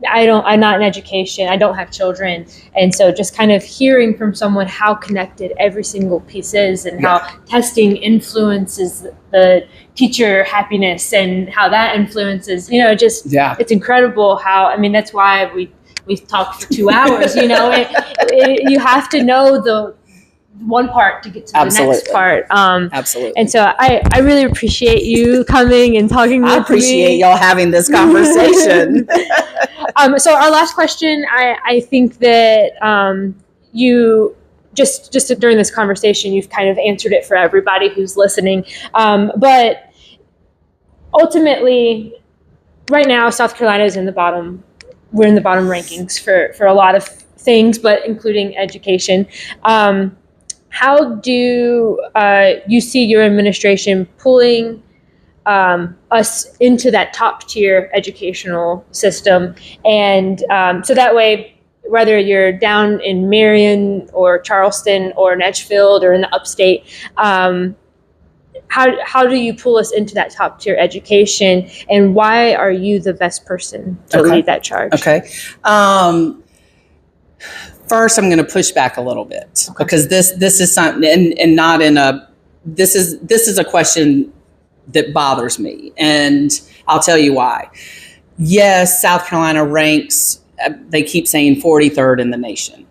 I'm not in education, I don't have children. And so just kind of hearing from someone how connected every single piece is and how testing influences the teacher happiness and how that influences, you know, it's incredible how, I mean, that's why we talked for 2 hours, you know, you have to know one part to get to the Absolutely. next part. Absolutely. And so I really appreciate you coming and talking with me. I appreciate y'all having this conversation. So our last question, I think that you just during this conversation, you've kind of answered it for everybody who's listening. But ultimately, right now, South Carolina is in the bottom. We're in the bottom rankings for a lot of things, but including education. How do you see your administration pulling us into that top tier educational system? And so that way, whether you're down in Marion or Charleston or in Edgefield or in the upstate, how do you pull us into that top tier education, and why are you the best person to lead that charge? Okay. First, I'm going to push back a little bit because this is something, and not in a, this is a question that bothers me, and I'll tell you why. Yes, South Carolina ranks, they keep saying 43rd in the nation.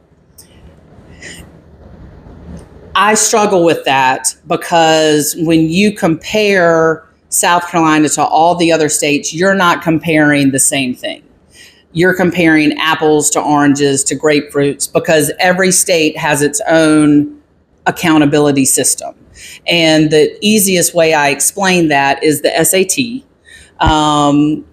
I struggle with that because when you compare South Carolina to all the other states, you're not comparing the same thing. You're comparing apples to oranges to grapefruits because every state has its own accountability system. And the easiest way I explain that is the SAT,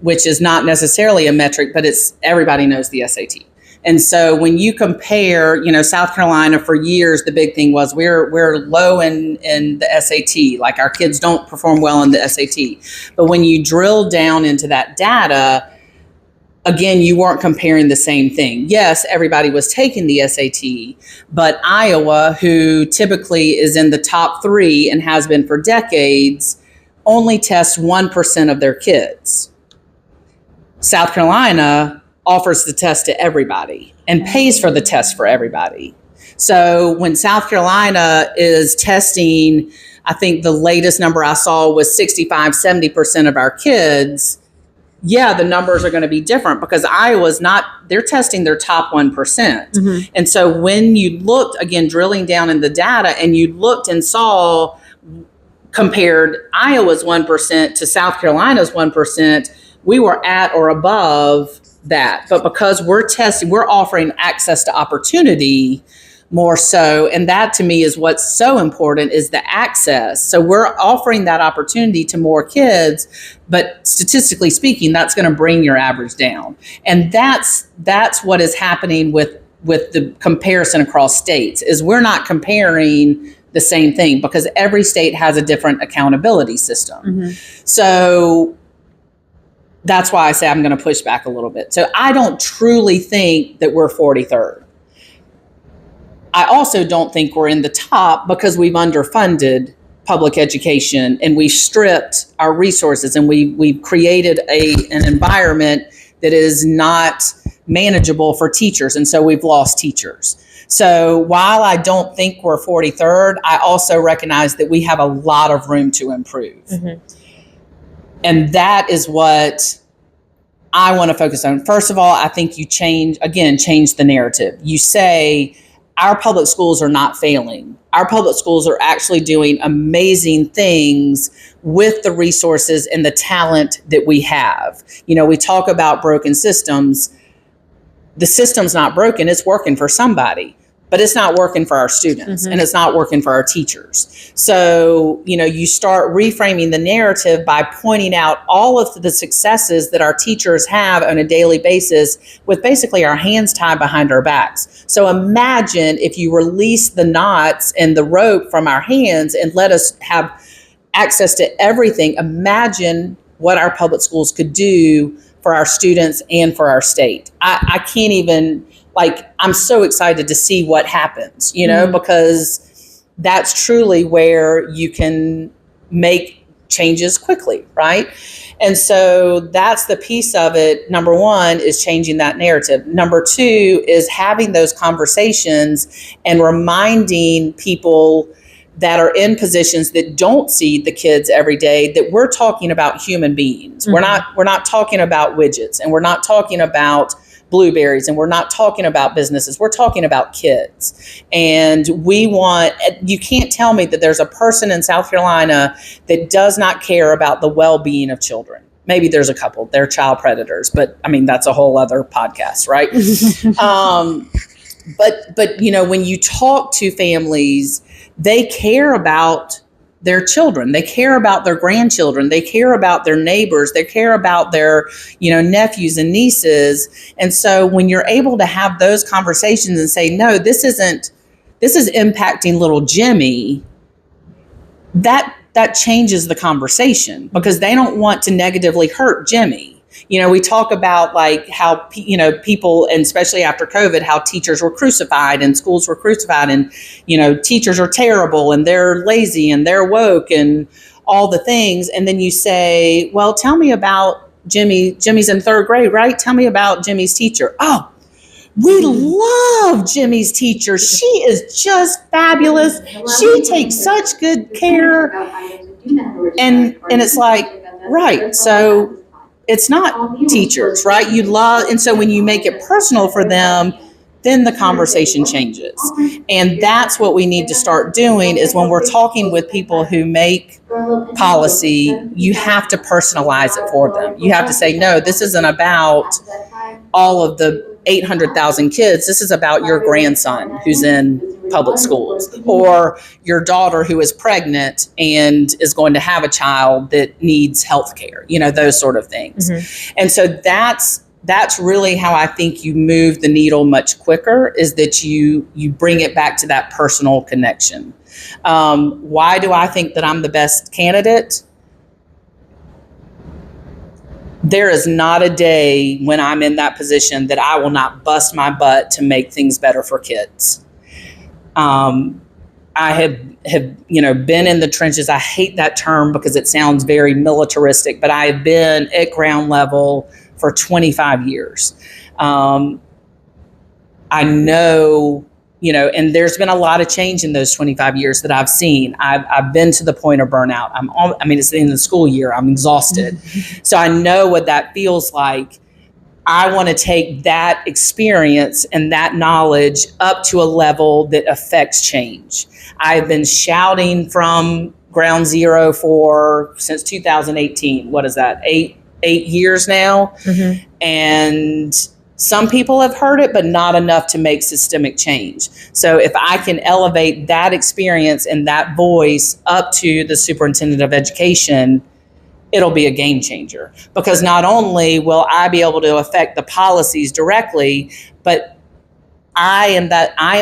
which is not necessarily a metric, but everybody knows the SAT. And so when you compare, South Carolina, for years, the big thing was we're low in the SAT, like our kids don't perform well in the SAT. But when you drill down into that data, again, you weren't comparing the same thing. Yes, everybody was taking the SAT, but Iowa, who typically is in the top 3 and has been for decades, only tests 1% of their kids. South Carolina offers the test to everybody and pays for the test for everybody. So when South Carolina is testing, I think the latest number I saw was 65, 70% of our kids. Yeah, the numbers are going to be different because Iowa's they're testing their top 1%. Mm-hmm. And so when you looked, again, drilling down in the data, and you looked and saw, compared Iowa's 1% to South Carolina's 1%, we were at or above that. But because we're offering access to opportunity more so, and that to me is what's so important, is the access. So we're offering that opportunity to more kids, but statistically speaking, that's going to bring your average down. And that's what is happening with the comparison across states, is we're not comparing the same thing because every state has a different accountability system. Mm-hmm. So that's why I say I'm going to push back a little bit. So I don't truly think that we're 43rd. I also don't think we're in the top because we've underfunded public education and we stripped our resources, and we've created an environment that is not manageable for teachers. And so we've lost teachers. So while I don't think we're 43rd, I also recognize that we have a lot of room to improve. Mm-hmm. And that is what I want to focus on. First of all, I think you change the narrative. You say, our public schools are not failing. Our public schools are actually doing amazing things with the resources and the talent that we have. We talk about broken systems. The system's not broken. It's working for somebody, but it's not working for our students. Mm-hmm. And it's not working for our teachers. So, you start reframing the narrative by pointing out all of the successes that our teachers have on a daily basis with basically our hands tied behind our backs. So imagine if you release the knots and the rope from our hands and let us have access to everything. Imagine what our public schools could do for our students and for our state. I can't even, I'm so excited to see what happens, because that's truly where you can make changes quickly, right? And so that's the piece of it. Number one is changing that narrative. Number two is having those conversations and reminding people that are in positions that don't see the kids every day that we're talking about human beings. Mm-hmm. We're not talking about widgets, and we're not talking about blueberries, and we're not talking about businesses. We're talking about kids. And you can't tell me that there's a person in South Carolina that does not care about the well-being of children. Maybe there's a couple, they're child predators, but I mean, that's a whole other podcast, right? But when you talk to families, they care about their children. They care about their grandchildren. They care about their neighbors. They care about their, nephews and nieces. And so when you're able to have those conversations and say, no, this is impacting little Jimmy, that changes the conversation, because they don't want to negatively hurt Jimmy. We talk about like how, people, and especially after COVID, how teachers were crucified and schools were crucified, and, teachers are terrible and they're lazy and they're woke and all the things. And then you say, well, tell me about Jimmy. Jimmy's in 3rd grade, right? Tell me about Jimmy's teacher. Oh, we love Jimmy's teacher. She is just fabulous. She takes such good care. And it's like, right. So it's not teachers, right? You love, and so when you make it personal for them, then the conversation changes. And that's what we need to start doing, is when we're talking with people who make policy, you have to personalize it for them. You have to say, no, this isn't about all of the 800,000 kids. This is about your grandson who's in public schools, or your daughter who is pregnant and is going to have a child that needs health care, those sort of things. Mm-hmm. And so that's really how I think you move the needle much quicker, is that you bring it back to that personal connection. Why do I think that I'm the best candidate? There is not a day when I'm in that position that I will not bust my butt to make things better for kids. I have been in the trenches. I hate that term because it sounds very militaristic, but I have been at ground level for 25 years. I know, and there's been a lot of change in those 25 years that I've seen. I've been to the point of burnout. It's the end of the school year. I'm exhausted. So I know what that feels like. I want to take that experience and that knowledge up to a level that affects change. I've been shouting from ground zero since 2018. What is that? Eight years now. Mm-hmm. And some people have heard it, but not enough to make systemic change. So if I can elevate that experience and that voice up to the superintendent of education, it'll be a game changer, because not only will I be able to affect the policies directly, but I am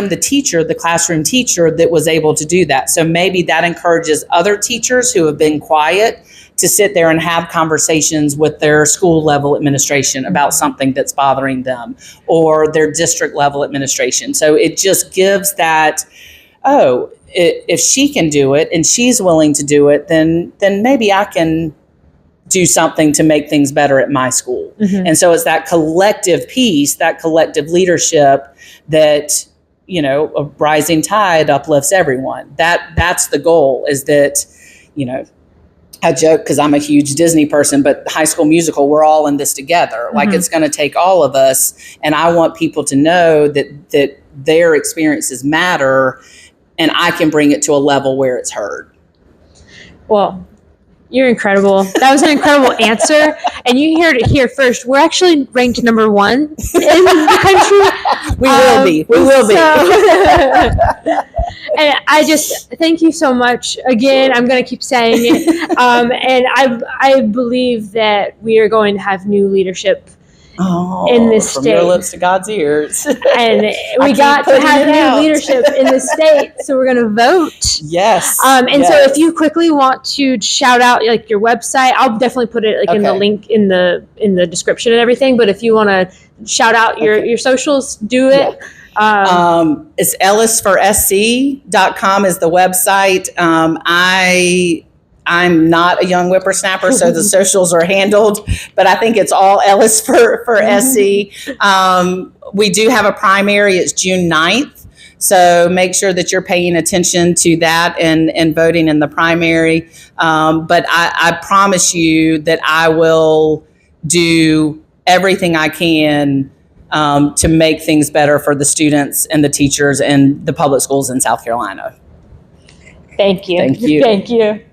the teacher, the classroom teacher that was able to do that. So maybe that encourages other teachers who have been quiet to sit there and have conversations with their school level administration about something that's bothering them, or their district level administration. So it just gives that, if she can do it and she's willing to do it, then maybe I can do something to make things better at my school. Mm-hmm. And so it's that collective piece, that collective leadership that, a rising tide uplifts everyone. That's the goal, is that, I joke because I'm a huge Disney person, but High School Musical, we're all in this together. Mm-hmm. Like, it's going to take all of us. And I want people to know that their experiences matter, and I can bring it to a level where it's heard. Well, you're incredible. That was an incredible answer. And you heard it here first. We're actually ranked number 1 in the country. We will be. We will be. And I just thank you so much. Again, I'm going to keep saying it. And I believe that we are going to have new leadership in this state. From your lips to God's ears. And we got to have new leadership in the state, so we're going to vote. Yes. So if you quickly want to shout out like your website, I'll definitely put it in the link in the description and everything. But if you want to shout out your socials, do it. Yeah. It's ellisforsc.com is the website. I'm not a young whippersnapper, so the socials are handled, but I think it's all Ellis for SC. We do have a primary. It's June 9th. So make sure that you're paying attention to that and voting in the primary. But I promise you that I will do everything I can to make things better for the students and the teachers and the public schools in South Carolina. Thank you. Thank you. Thank you.